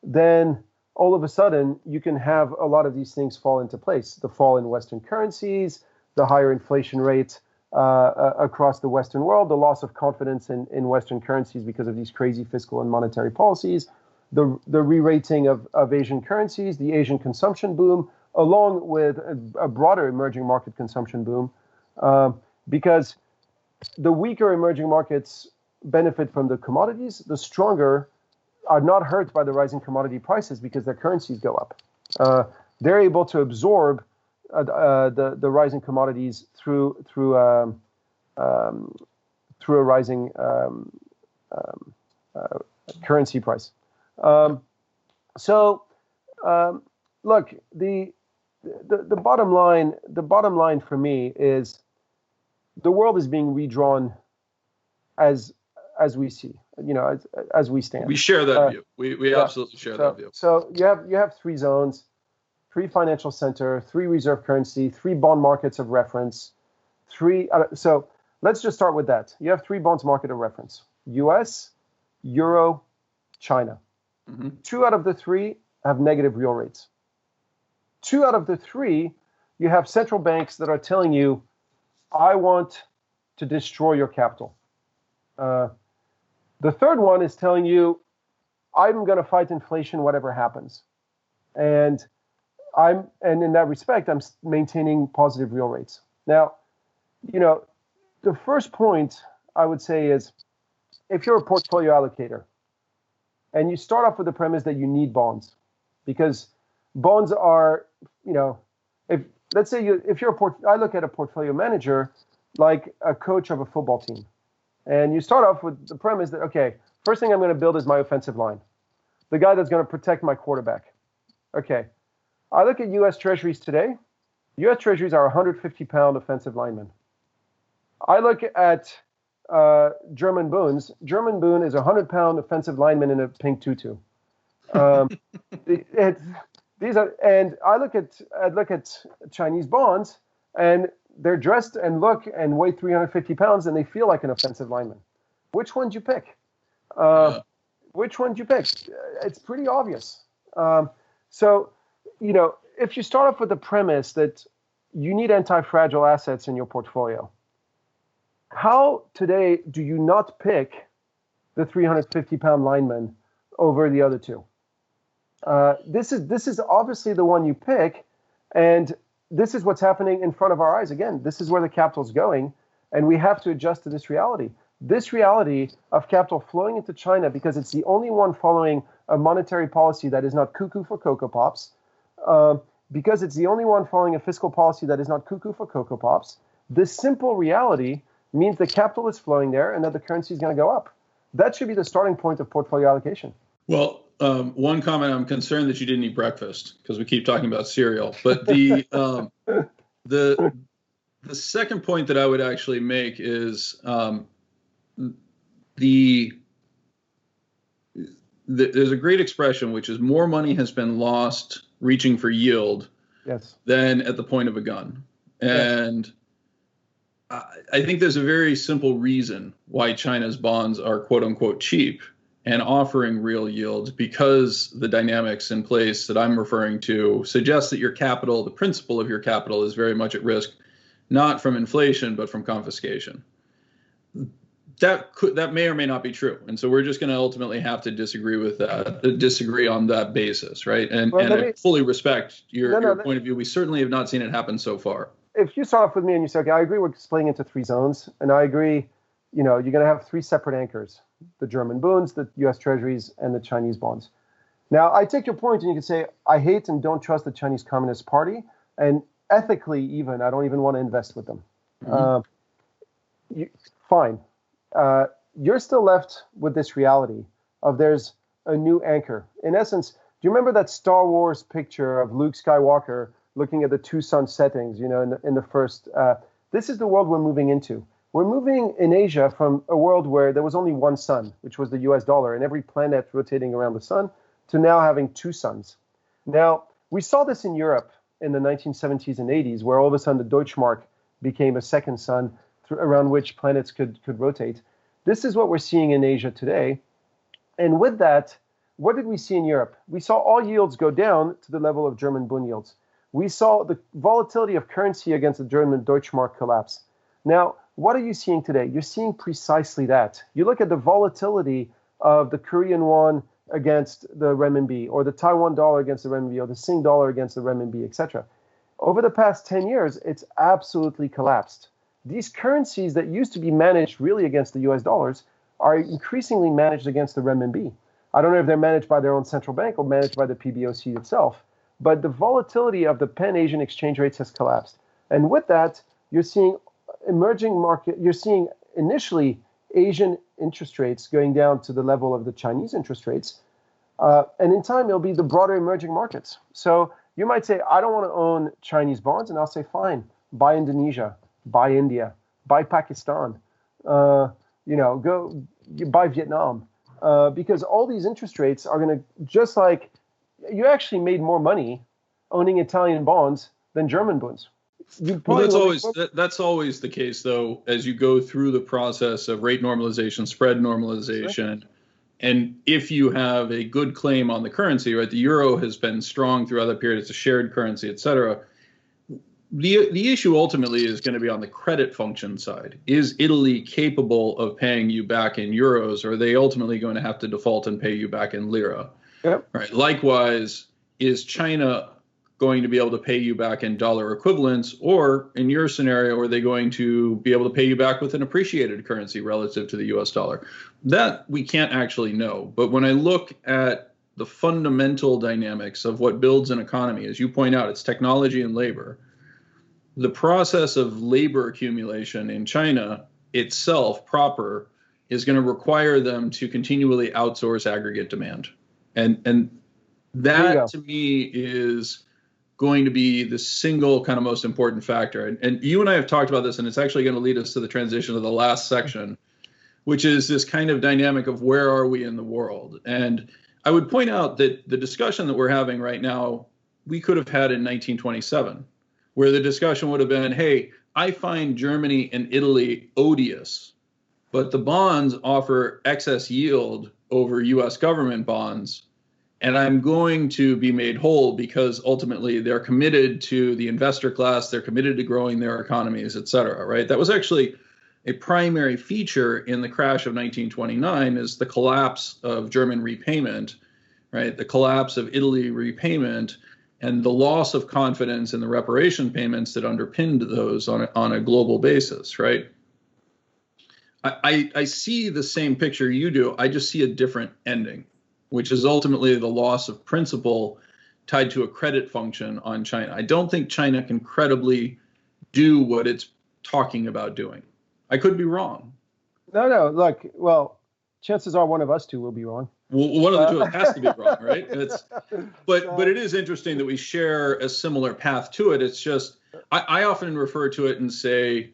S2: then all of a sudden you can have a lot of these things fall into place. The fall in Western currencies, the higher inflation rate across the Western world, the loss of confidence in Western currencies because of these crazy fiscal and monetary policies, the re-rating of Asian currencies, the Asian consumption boom, along with a broader emerging market consumption boom, because the weaker emerging markets benefit from the commodities, the stronger are not hurt by the rising commodity prices because their currencies go up. They're able to absorb the rising commodities through a rising currency price. Look, the bottom line for me is the world is being redrawn as we see, as we stand.
S1: We share that view. We absolutely share that view.
S2: So you have three zones, 3 financial center, 3 reserve currency, 3 bond markets of reference, 3. So let's just start with that. You have 3 bonds market of reference: U.S., Euro, China. 2 out of the 3 have negative real rates. 2 out of the 3, you have central banks that are telling you, I want to destroy your capital. The third one is telling you, I'm going to fight inflation whatever happens. And in that respect, I'm maintaining positive real rates. Now, the first point I would say is, if you're a portfolio allocator And you start off with the premise that you need bonds, because bonds are, if let's say if you're I look at a portfolio manager like a coach of a football team, and you start off with the premise that, okay, first thing I'm going to build is my offensive line, the guy that's going to protect my quarterback. Okay, I look at U.S. Treasuries today. U.S. Treasuries are 150-pound offensive linemen. I look at German Bunds. German Bund is a 100-pound offensive lineman in a pink tutu. And I look at Chinese bonds, and they're dressed and look and weigh 350 pounds, and they feel like an offensive lineman. Which one do you pick? Which one do you pick? It's pretty obvious. So, if you start off with the premise that you need anti-fragile assets in your portfolio, how today do you not pick the 350-pound lineman over the other two? This is obviously the one you pick, and this is what's happening in front of our eyes. Again, this is where the capital's going, and we have to adjust to this reality. This reality of capital flowing into China because it's the only one following a monetary policy that is not cuckoo for Cocoa Pops, because it's the only one following a fiscal policy that is not cuckoo for Cocoa Pops. This simple reality means the capital is flowing there and that the currency is going to go up. That should be the starting point of portfolio allocation.
S1: Well, one comment, I'm concerned that you didn't eat breakfast because we keep talking about cereal. But the second point that I would actually make is there's a great expression, which is more money has been lost reaching for yield than at the point of a gun. And I think there's a very simple reason why China's bonds are quote unquote cheap and offering real yields, because the dynamics in place that I'm referring to suggest that your capital, the principle of your capital, is very much at risk, not from inflation, but from confiscation. That may or may not be true. And so we're just going to ultimately have to disagree on that basis, right? And I fully respect your point of view. We certainly have not seen it happen so far.
S2: If you start off with me and you say, okay, I agree we're splitting into three zones, and I agree, you're going to have three separate anchors: the German bonds, the U.S. Treasuries, and the Chinese bonds. Now, I take your point, and you can say, I hate and don't trust the Chinese Communist Party, and ethically even, I don't even want to invest with them. Fine. You're still left with this reality of there's a new anchor. In essence, do you remember that Star Wars picture of Luke Skywalker looking at the two sun settings, in the first? This is the world we're moving into. We're moving in Asia from a world where there was only one sun, which was the US dollar, and every planet rotating around the sun, to now having two suns. Now, we saw this in Europe in the 1970s and 80s, where all of a sudden the Deutschmark became a second sun around which planets could rotate. This is what we're seeing in Asia today. And with that, what did we see in Europe? We saw all yields go down to the level of German Bund yields. We saw the volatility of currency against the German Deutschmark collapse. Now, what are you seeing today? You're seeing precisely that. You look at the volatility of the Korean won against the renminbi, or the Taiwan dollar against the renminbi, or the Sing dollar against the renminbi, etc. Over the past 10 years, it's absolutely collapsed. These currencies that used to be managed really against the US dollars are increasingly managed against the renminbi. I don't know if they're managed by their own central bank or managed by the PBOC itself, but the volatility of the Pan-Asian exchange rates has collapsed. And with that, you're seeing you're seeing initially Asian interest rates going down to the level of the Chinese interest rates. And in time, it'll be the broader emerging markets. So you might say, I don't want to own Chinese bonds. And I'll say, fine, buy Indonesia, buy India, buy Pakistan, go buy Vietnam. Because all these interest rates are going to, just like you actually made more money owning Italian bonds than German bonds.
S1: Well, that's always the case, though, as you go through the process of rate normalization, spread normalization. And if you have a good claim on the currency, right, the euro has been strong throughout that period, it's a shared currency, et cetera. The issue ultimately is going to be on the credit function side. Is Italy capable of paying you back in euros, or are they ultimately going to have to default and pay you back in lira?
S2: Yep.
S1: Right. Likewise, is China going to be able to pay you back in dollar equivalents, or in your scenario, are they going to be able to pay you back with an appreciated currency relative to the US dollar? That we can't actually know. But when I look at the fundamental dynamics of what builds an economy, as you point out, it's technology and labor. The process of labor accumulation in China itself proper is going to require them to continually outsource aggregate demand. And that to me is going to be the single kind of most important factor. And you and I have talked about this, and it's actually going to lead us to the transition of the last section, which is this kind of dynamic of where are we in the world? And I would point out that the discussion that we're having right now, we could have had in 1927, where the discussion would have been, hey, I find Germany and Italy odious, but the bonds offer excess yield over US government bonds. And I'm going to be made whole because ultimately they're committed to the investor class, they're committed to growing their economies, et cetera, right? That was actually a primary feature in the crash of 1929 is the collapse of German repayment, right? The collapse of Italy repayment and the loss of confidence in the reparation payments that underpinned those on a global basis, right? I see the same picture you do. I just see a different ending, which is ultimately the loss of principal tied to a credit function on China. I don't think China can credibly do what it's talking about doing. I could be wrong.
S2: No, look, well, chances are one of us two will be wrong.
S1: Well, one of the two has to be wrong, right? But it is interesting that we share a similar path to it. It's just, I often refer to it and say,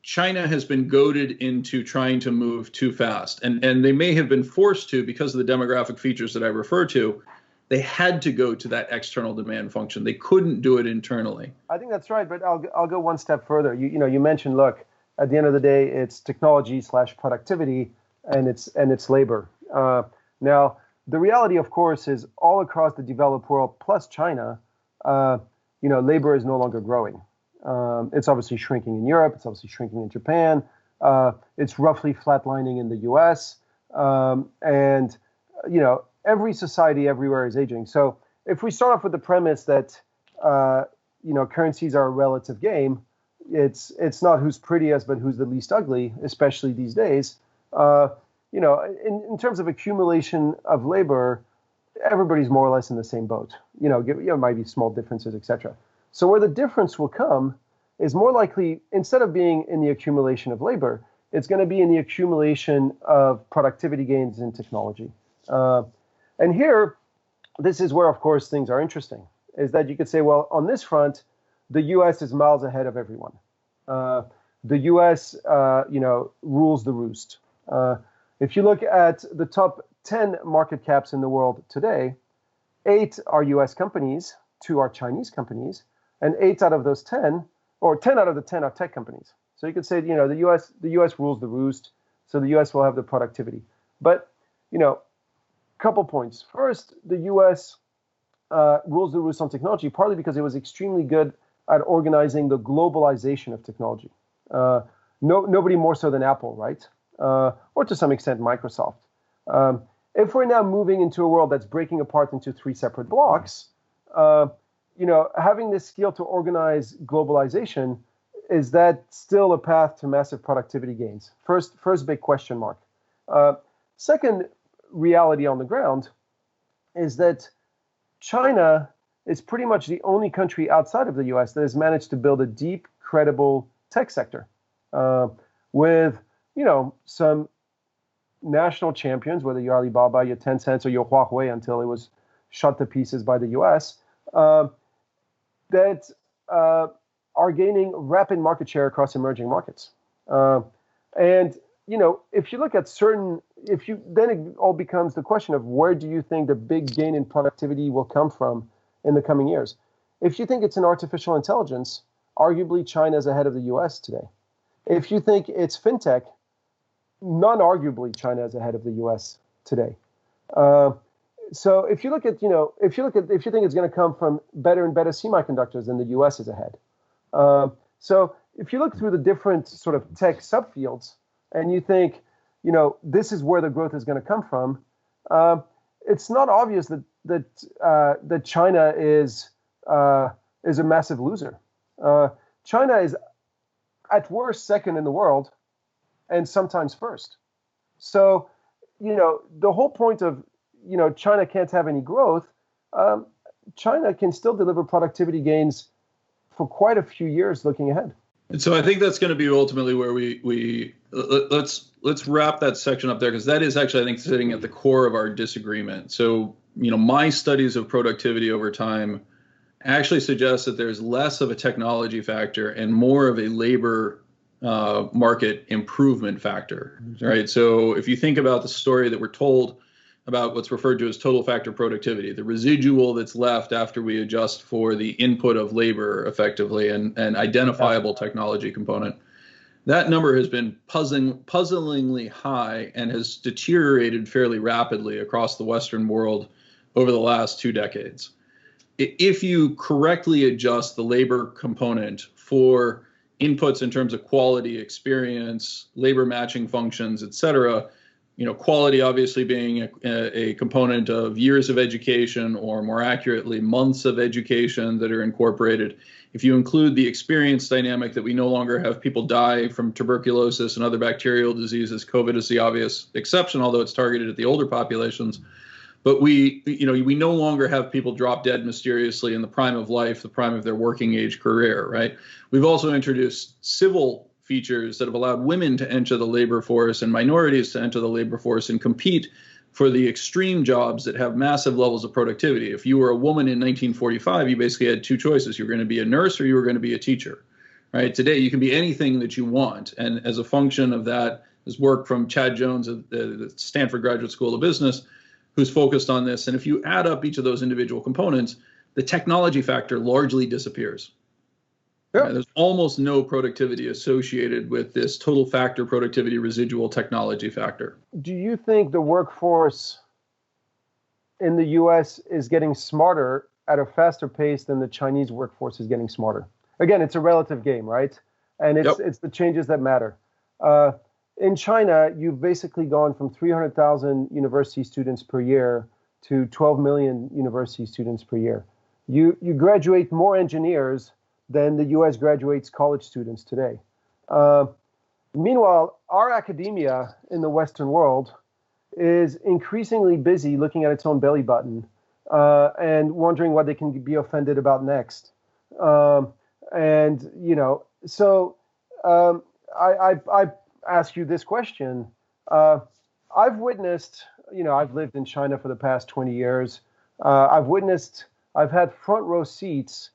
S1: China has been goaded into trying to move too fast. And they may have been forced to because of the demographic features that I refer to. They had to go to that external demand function. They couldn't do it internally.
S2: I think that's right, but I'll go one step further. You mentioned, look, at the end of the day, it's technology / productivity, and it's labor. Now, the reality, of course, is all across the developed world plus China, labor is no longer growing. It's obviously shrinking in Europe. It's obviously shrinking in Japan. It's roughly flatlining in the U.S. And every society everywhere is aging. So if we start off with the premise that currencies are a relative game, it's not who's prettiest, but who's the least ugly, especially these days. In terms of accumulation of labor, everybody's more or less in the same boat. Might be small differences, etc. So where the difference will come is more likely, instead of being in the accumulation of labor, it's going to be in the accumulation of productivity gains in technology. And here, this is where, of course, things are interesting, is that you could say, well, on this front, the U.S. is miles ahead of everyone. The U.S., rules the roost. If you look at the top 10 market caps in the world today, 8 are U.S. companies, 2 are Chinese companies, and 8 out of those 10, or 10 out of the 10 are tech companies. So you could say, the U.S. rules the roost, so the U.S. will have the productivity. But, couple points. First, the U.S. Rules the roost on technology, partly because it was extremely good at organizing the globalization of technology. Nobody more so than Apple, right? Or to some extent, Microsoft. If we're now moving into a world that's breaking apart into 3 separate blocks, having this skill to organize globalization, is that still a path to massive productivity gains? First big question mark. Second reality on the ground is that China is pretty much the only country outside of the US that has managed to build a deep, credible tech sector with, some national champions, whether you're Alibaba, your Tencent, or your Huawei until it was shot to pieces by the US, that are gaining rapid market share across emerging markets. And if you look at then it all becomes the question of where do you think the big gain in productivity will come from in the coming years? If you think it's in artificial intelligence, arguably China is ahead of the US today. If you think it's fintech, non-arguably China is ahead of the US today. So if you think it's going to come from better and better semiconductors, then the US is ahead. So if you look through the different sort of tech subfields and you think, this is where the growth is going to come from, it's not obvious that China is is a massive loser. China is at worst second in the world, and sometimes first. So, the whole point of, China can't have any growth. China can still deliver productivity gains for quite a few years looking ahead.
S1: And so I think that's going to be ultimately where let's wrap that section up there, because that is actually, I think, sitting at the core of our disagreement. So, my studies of productivity over time actually suggest that there's less of a technology factor and more of a labor market improvement factor, right? So if you think about the story that we're told about what's referred to as total factor productivity, the residual that's left after we adjust for the input of labor effectively and identifiable technology component, that number has been puzzlingly high and has deteriorated fairly rapidly across the Western world over the last 2 decades. If you correctly adjust the labor component for inputs in terms of quality, experience, labor matching functions, et cetera, quality obviously being a component of years of education, or more accurately, months of education that are incorporated. If you include the experience dynamic that we no longer have people die from tuberculosis and other bacterial diseases, COVID is the obvious exception, although it's targeted at the older populations. But we no longer have people drop dead mysteriously in the prime of life, the prime of their working age career, right? We've also introduced civil features that have allowed women to enter the labor force and minorities to enter the labor force and compete for the extreme jobs that have massive levels of productivity. If you were a woman in 1945, you basically had 2 choices. You were going to be a nurse or you were going to be a teacher, right? Today, you can be anything that you want. And as a function of that, there's work from Chad Jones at the Stanford Graduate School of Business, who's focused on this. And if you add up each of those individual components, the technology factor largely disappears.
S2: Yeah.
S1: Right? There's almost no productivity associated with this total factor productivity residual technology factor.
S2: Do you think the workforce in the US is getting smarter at a faster pace than the Chinese workforce is getting smarter? Again, it's a relative game, right? And it's the changes that matter. In China, you've basically gone from 300,000 university students per year to 12 million university students per year. You graduate more engineers than the US graduates college students today. Meanwhile, our academia in the Western world is increasingly busy looking at its own belly button and wondering what they can be offended about next. I ask you this question. I've witnessed, I've lived in China for the past 20 years. I've had front row seats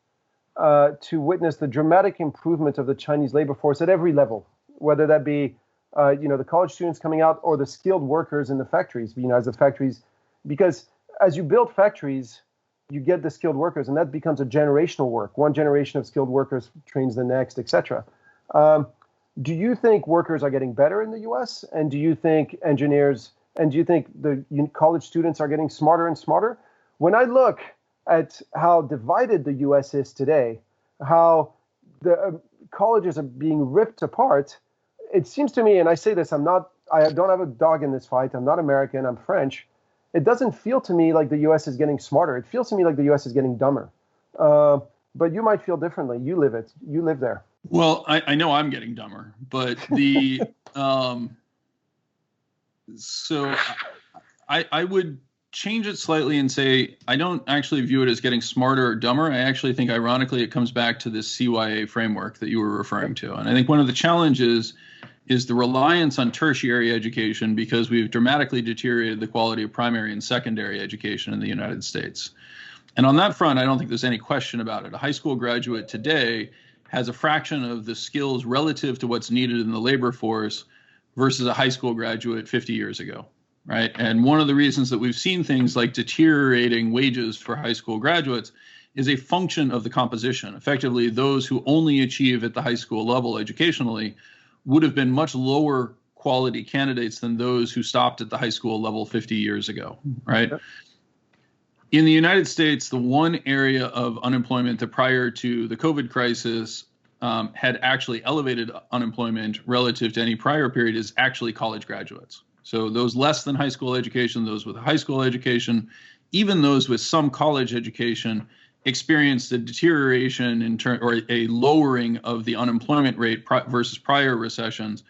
S2: to witness the dramatic improvement of the Chinese labor force at every level, whether that be, the college students coming out or the skilled workers in the factories, as the factories, because as you build factories, you get the skilled workers, and that becomes a generational work. One generation of skilled workers trains the next, etc. Do you think workers are getting better in the U.S.? And do you think engineers, and do you think the college students are getting smarter and smarter? When I look at how divided the U.S. is today, how the colleges are being ripped apart, it seems to me, and I say this, I don't have a dog in this fight. I'm not American, I'm French. It doesn't feel to me like the U.S. is getting smarter. It feels to me like the U.S. is getting dumber. But you might feel differently. You live there.
S1: Well, I know I'm getting dumber, but so I would change it slightly and say I don't actually view it as getting smarter or dumber. I actually think, ironically, it comes back to this CYA framework that you were referring to. And I think one of the challenges is the reliance on tertiary education, because we've dramatically deteriorated the quality of primary and secondary education in the United States. And on that front, I don't think there's any question about it. A high school graduate today has a fraction of the skills relative to what's needed in the labor force versus a high school graduate 50 years ago, right? And one of the reasons that we've seen things like deteriorating wages for high school graduates is a function of the composition. Effectively, those who only achieve at the high school level educationally would have been much lower quality candidates than those who stopped at the high school level 50 years ago, right? Yep. In the United States, the one area of unemployment that prior to the COVID crisis had actually elevated unemployment relative to any prior period is actually college graduates. So those less than high school education, those with high school education, even those with some college education, experienced a deterioration or a lowering of the unemployment rate versus prior recessions,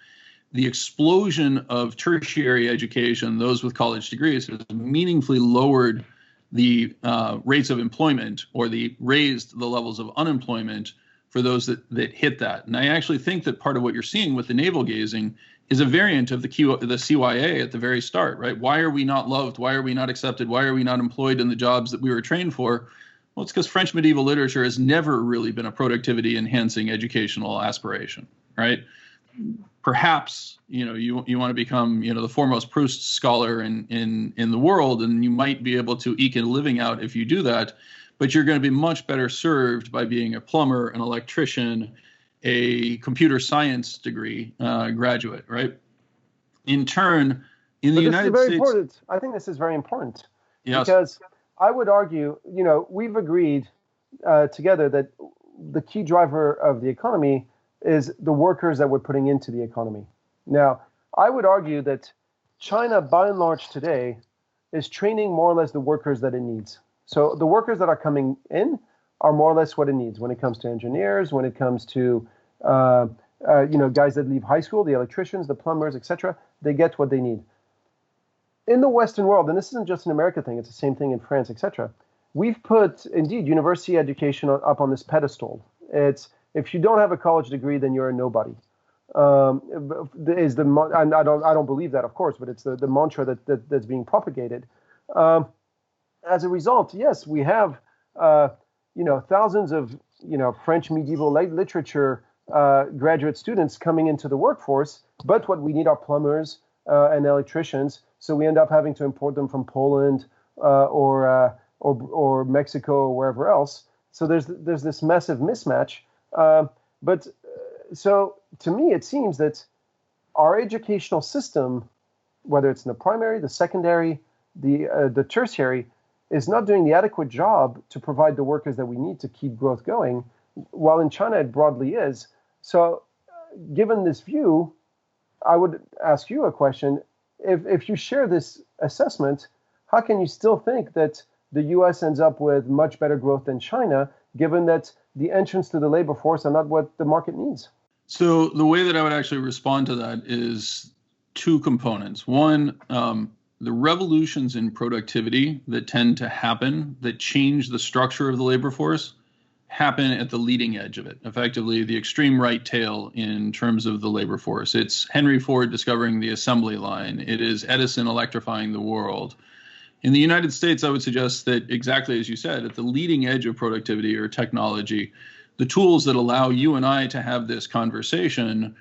S1: the explosion of tertiary education, those with college degrees, has meaningfully lowered the rates of employment, or raised the levels of unemployment for those that hit that. And I actually think that part of what you're seeing with the navel gazing is a variant of the CYA at the very start, right? Why are we not loved? Why are we not accepted? Why are we not employed in the jobs that we were trained for? Well, it's because French medieval literature has never really been a productivity enhancing educational aspiration, right? Perhaps, you want to become, the foremost Proust scholar in the world, and you might be able to eke a living out if you do that, but you're going to be much better served by being a plumber, an electrician, a computer science degree graduate, right? In turn, in the United States,
S2: important. I think this is very important.
S1: Yes.
S2: Because I would argue, we've agreed together that the key driver of the economy is the workers that we're putting into the economy. Now, I would argue that China, by and large today, is training more or less the workers that it needs. So the workers that are coming in are more or less what it needs when it comes to engineers, when it comes to guys that leave high school, the electricians, the plumbers, etc. They get what they need. In the Western world, and this isn't just an America thing, it's the same thing in France, etc. We've put, indeed, university education up on this pedestal. It's, if you don't have a college degree, then you're a nobody. And I don't believe that, of course, but it's the mantra that's being propagated. As a result, yes, we have thousands of French medieval literature graduate students coming into the workforce, but what we need are plumbers and electricians. So we end up having to import them from Poland or Mexico or wherever else. So there's this massive mismatch. So to me, it seems that our educational system, whether it's in the primary, the secondary, the tertiary, is not doing the adequate job to provide the workers that we need to keep growth going, while in China it broadly is. So given this view, I would ask you a question. If you share this assessment, how can you still think that the U.S. ends up with much better growth than China, given that the entrants to the labor force are not what the market needs?
S1: So the way that I would actually respond to that is two components. One, the revolutions in productivity that tend to happen, that change the structure of the labor force, happen at the leading edge of it, effectively the extreme right tail in terms of the labor force. It's Henry Ford discovering the assembly line. It is Edison electrifying the world. In the United States, I would suggest that, exactly as you said, at the leading edge of productivity or technology, the tools that allow you and I to have this conversation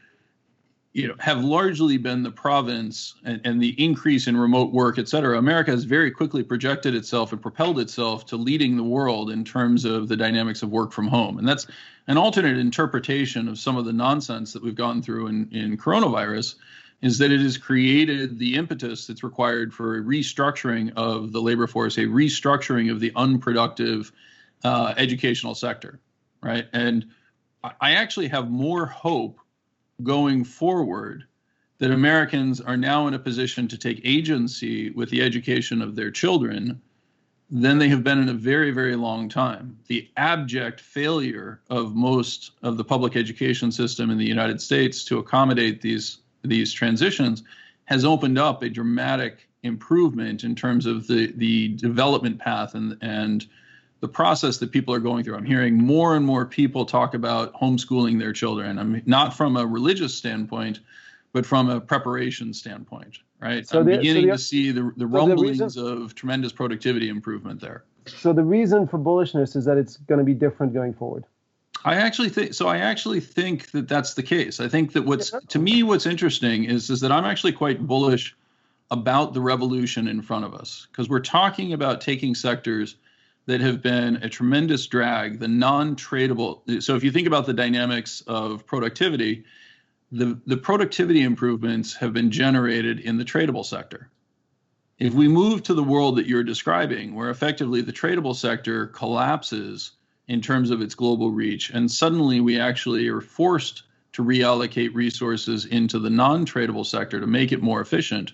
S1: have largely been the province and the increase in remote work, et cetera. America has very quickly projected itself and propelled itself to leading the world in terms of the dynamics of work from home. And that's an alternate interpretation of some of the nonsense that we've gone through in coronavirus, is that it has created the impetus that's required for a restructuring of the labor force, a restructuring of the unproductive educational sector, right? And I actually have more hope going forward that Americans are now in a position to take agency with the education of their children than they have been in a very, very long time. The abject failure of most of the public education system in the United States to accommodate these transitions has opened up a dramatic improvement in terms of the development path and the process that people are going through. I'm hearing more and more people talk about homeschooling their children. I mean, not from a religious standpoint, but from a preparation standpoint, right? So I'm beginning to see the rumblings of tremendous productivity improvement there.
S2: So the reason for bullishness is that it's going to be different going forward.
S1: I actually think that that's the case. I think that what's interesting is that I'm actually quite bullish about the revolution in front of us, because we're talking about taking sectors that have been a tremendous drag, the non-tradable. So if you think about the dynamics of productivity, the productivity improvements have been generated in the tradable sector. If we move to the world that you're describing, where effectively the tradable sector collapses in terms of its global reach, and suddenly we actually are forced to reallocate resources into the non-tradable sector to make it more efficient,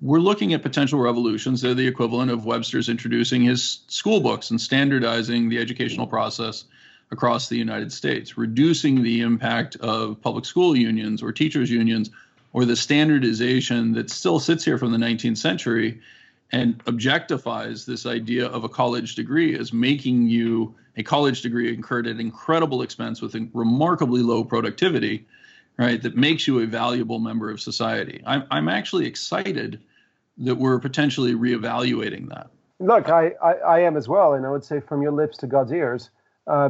S1: we're looking at potential revolutions. They're the equivalent of Webster's introducing his school books and standardizing the educational process across the United States, reducing the impact of public school unions or teachers unions or the standardization that still sits here from the 19th century and objectifies this idea of a college degree as making you a college degree incurred at incredible expense with a remarkably low productivity, right? That makes you a valuable member of society. I'm actually excited that we're potentially reevaluating that.
S2: Look, I am as well, and I would say from your lips to God's ears,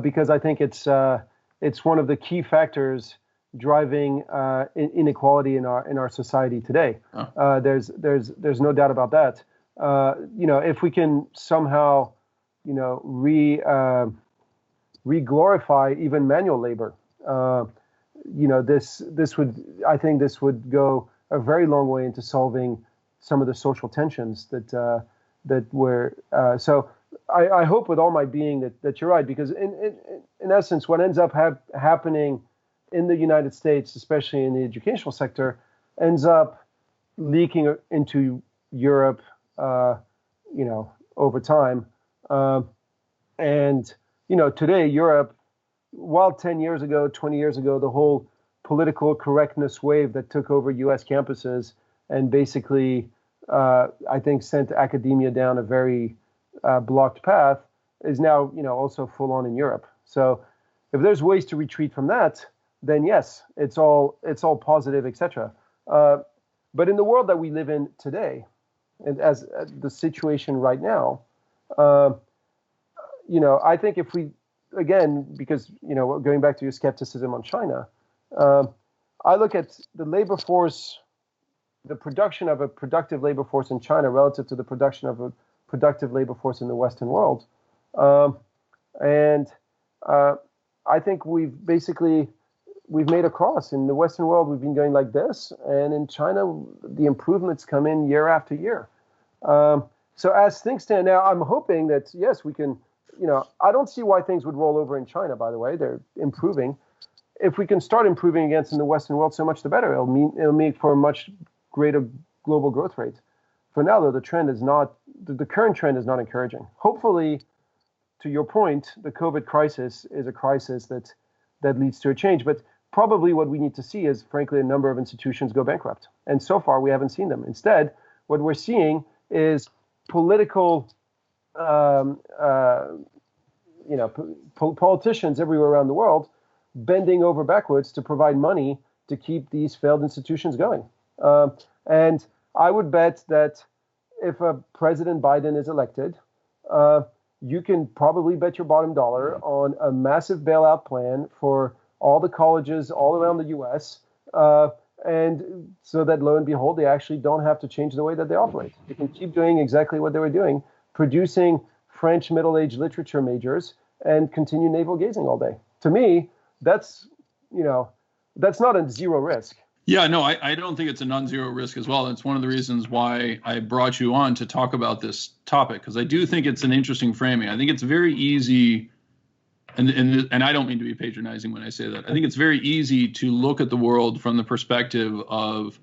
S2: because I think it's one of the key factors driving inequality in our society today. Oh. There's no doubt about that. If we can somehow, re-glorify even manual labor, this would go a very long way into solving some of the social tensions that were. So I hope with all my being that you're right, because in essence, what ends up happening in the United States, especially in the educational sector, ends up leaking into Europe, over time. Today, Europe, while 10 years ago, 20 years ago, the whole political correctness wave that took over US campuses and basically, I think, sent academia down a very blocked path is now, also full on in Europe. So if there's ways to retreat from that, then yes, it's all positive, etc. But in the world that we live in today, and as the situation right now, I think if we, again, because, going back to your skepticism on China, I look at the labor force, the production of a productive labor force in China relative to the production of a productive labor force in the Western world. I think we've made a cross. In the Western world, we've been going like this. And in China, the improvements come in year after year. So as things stand now, I'm hoping that, yes, we can, I don't see why things would roll over in China, by the way. They're improving. If we can start improving against in the Western world, so much the better. It'll make for a much greater global growth rate. For now, though, the current trend is not encouraging. Hopefully, to your point, the COVID crisis is a crisis that leads to a change. But probably what we need to see is, frankly, a number of institutions go bankrupt. And so far, we haven't seen them. Instead, what we're seeing is political, politicians everywhere around the world bending over backwards to provide money to keep these failed institutions going. And I would bet that if President Biden is elected, you can probably bet your bottom dollar on a massive bailout plan for all the colleges all around the U.S., and so that, lo and behold, they actually don't have to change the way that they operate. They can keep doing exactly what they were doing, producing French middle-aged literature majors and continue navel-gazing all day. To me, that's not a zero risk.
S1: Yeah, no, I don't think it's a non-zero risk as well. It's one of the reasons why I brought you on to talk about this topic, because I do think it's an interesting framing. I think it's very easy, and I don't mean to be patronizing when I say that. I think it's very easy to look at the world from the perspective of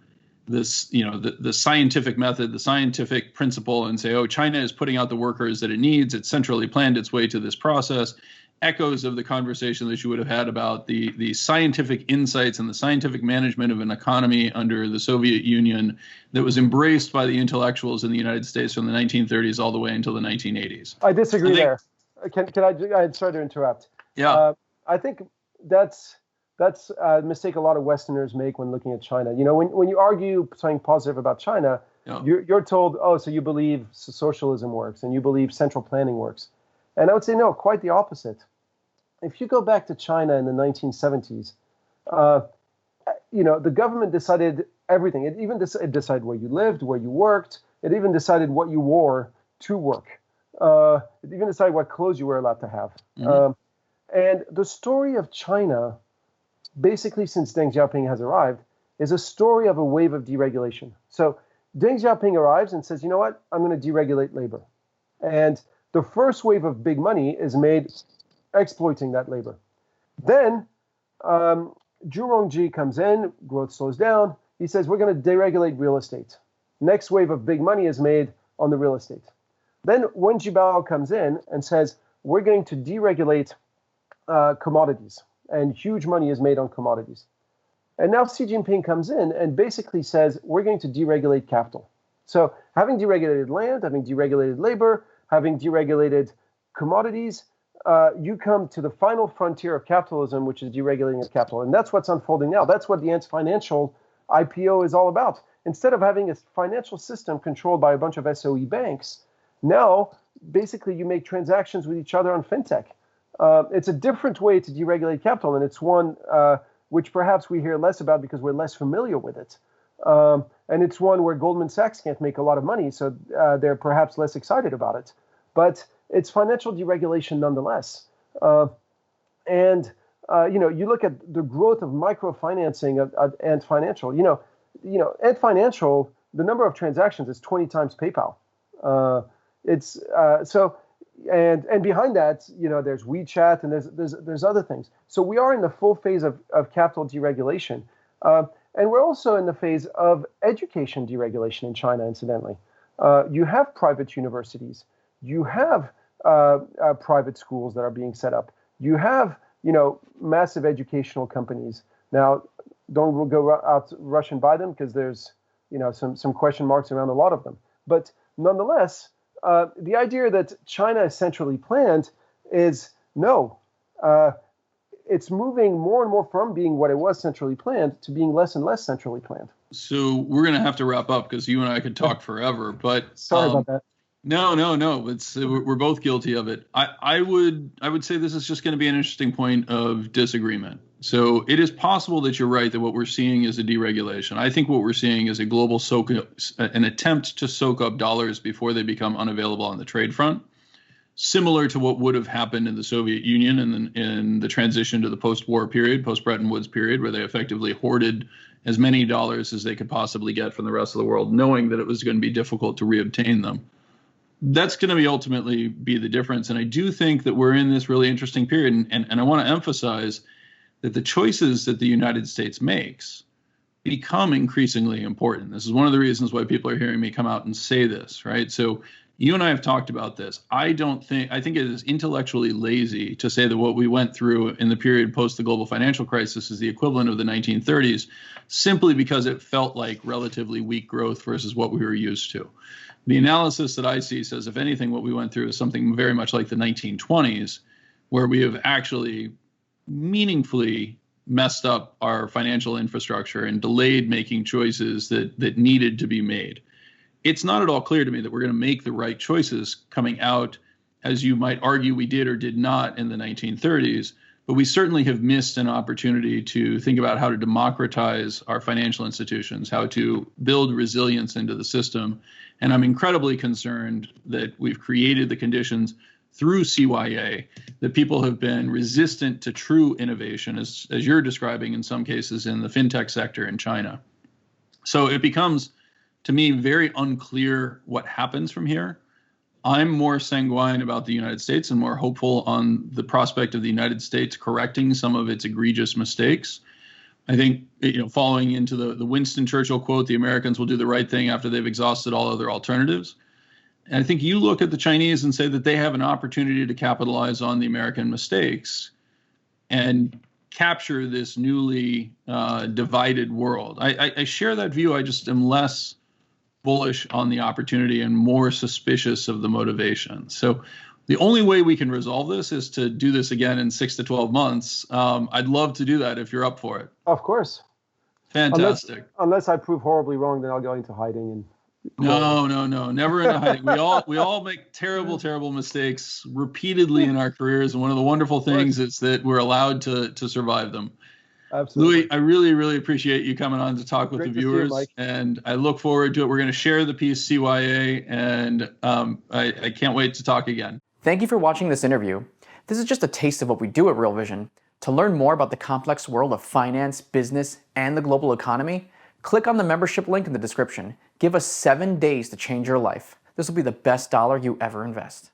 S1: this, the scientific method, the scientific principle, and say, oh, China is putting out the workers that it needs. It's centrally planned its way to this process. Echoes of the conversation that you would have had about the scientific insights and the scientific management of an economy under the Soviet Union that was embraced by the intellectuals in the United States from the 1930s all the way until the 1980s.
S2: I disagree there. Can I sorry to interrupt.
S1: Yeah.
S2: I think that's a mistake a lot of Westerners make when looking at China. When you argue something positive about China, you're told, oh, so you believe socialism works and you believe central planning works. And I would say, no, quite the opposite. If you go back to China in the 1970s, the government decided everything. It even decided where you lived, where you worked. It even decided what you wore to work. It even decided what clothes you were allowed to have. Mm-hmm. And the story of China, basically since Deng Xiaoping has arrived, is a story of a wave of deregulation. So Deng Xiaoping arrives and says, you know what, I'm going to deregulate labor. And the first wave of big money is made exploiting that labor. Then Zhu Rongji comes in, growth slows down. He says, we're going to deregulate real estate. next wave of big money is made on the real estate. Then Wen Jiabao comes in and says, we're going to deregulate commodities, and huge money is made on commodities. And now Xi Jinping comes in and basically says, we're going to deregulate capital. So having deregulated land, having deregulated labor, having deregulated commodities, you come to the final frontier of capitalism, which is deregulating of capital. And that's what's unfolding now. That's what the anti-financial IPO is all about. Instead of having a financial system controlled by a bunch of SOE banks, now basically you make transactions with each other on fintech. It's a different way to deregulate capital, and it's one which perhaps we hear less about because we're less familiar with it. And it's one where Goldman Sachs can't make a lot of money, so they're perhaps less excited about it. But it's financial deregulation nonetheless. And you look at the growth of microfinancing at Ant Financial. Ant Financial, the number of transactions is 20 times PayPal. And behind that, there's WeChat and there's other things. So we are in the full phase of capital deregulation. And we're also in the phase of education deregulation in China, incidentally. You have private universities. You have private schools that are being set up. You have, massive educational companies. Now, don't go out to rush and buy them because there's, some question marks around a lot of them. But nonetheless, the idea that China is centrally planned is no. It's moving more and more from being what it was centrally planned to being less and less centrally planned.
S1: So we're going to have to wrap up because you and I could talk forever. But
S2: sorry about that.
S1: No. We're both guilty of it. I would say this is just going to be an interesting point of disagreement. So it is possible that you're right that what we're seeing is a deregulation. I think what we're seeing is a global an attempt to soak up dollars before they become unavailable on the trade front, similar to what would have happened in the Soviet Union and in the transition to the post-war period, post-Bretton Woods period, where they effectively hoarded as many dollars as they could possibly get from the rest of the world, knowing that it was going to be difficult to reobtain them. That's going to ultimately be the difference. And I do think that we're in this really interesting period. And I want to emphasize that the choices that the United States makes become increasingly important. This is one of the reasons why people are hearing me come out and say this, right? So you and I have talked about this. I think it is intellectually lazy to say that what we went through in the period post the global financial crisis is the equivalent of the 1930s, simply because it felt like relatively weak growth versus what we were used to. The analysis that I see says, if anything, what we went through is something very much like the 1920s, where we have actually meaningfully messed up our financial infrastructure and delayed making choices that needed to be made. It's not at all clear to me that we're going to make the right choices coming out, as you might argue we did or did not in the 1930s, but we certainly have missed an opportunity to think about how to democratize our financial institutions, how to build resilience into the system. And I'm incredibly concerned that we've created the conditions through CYA that people have been resistant to true innovation, as you're describing in some cases in the fintech sector in China. So it becomes, to me, very unclear what happens from here. I'm more sanguine about the United States and more hopeful on the prospect of the United States correcting some of its egregious mistakes. I think, following into the Winston Churchill quote, the Americans will do the right thing after they've exhausted all other alternatives. And I think you look at the Chinese and say that they have an opportunity to capitalize on the American mistakes and capture this newly divided world. I share that view. I just am less bullish on the opportunity and more suspicious of the motivation. So the only way we can resolve this is to do this again in 6 to 12 months. I'd love to do that if you're up for it.
S2: Of course.
S1: Fantastic.
S2: Unless I prove horribly wrong, then I'll go into hiding. And
S1: No, never into hiding. We all make terrible mistakes repeatedly in our careers, and one of the wonderful things is that we're allowed to survive them.
S2: Absolutely.
S1: Louis, I really appreciate you coming on to talk with
S2: Great
S1: the viewers,
S2: Mike.
S1: And I look forward to it. We're going to share the piece CYA, and I can't wait to talk again.
S4: Thank you for watching this interview. This is just a taste of what we do at Real Vision. To learn more about the complex world of finance, business, and the global economy, click on the membership link in the description. Give us 7 days to change your life. This will be the best dollar you ever invest.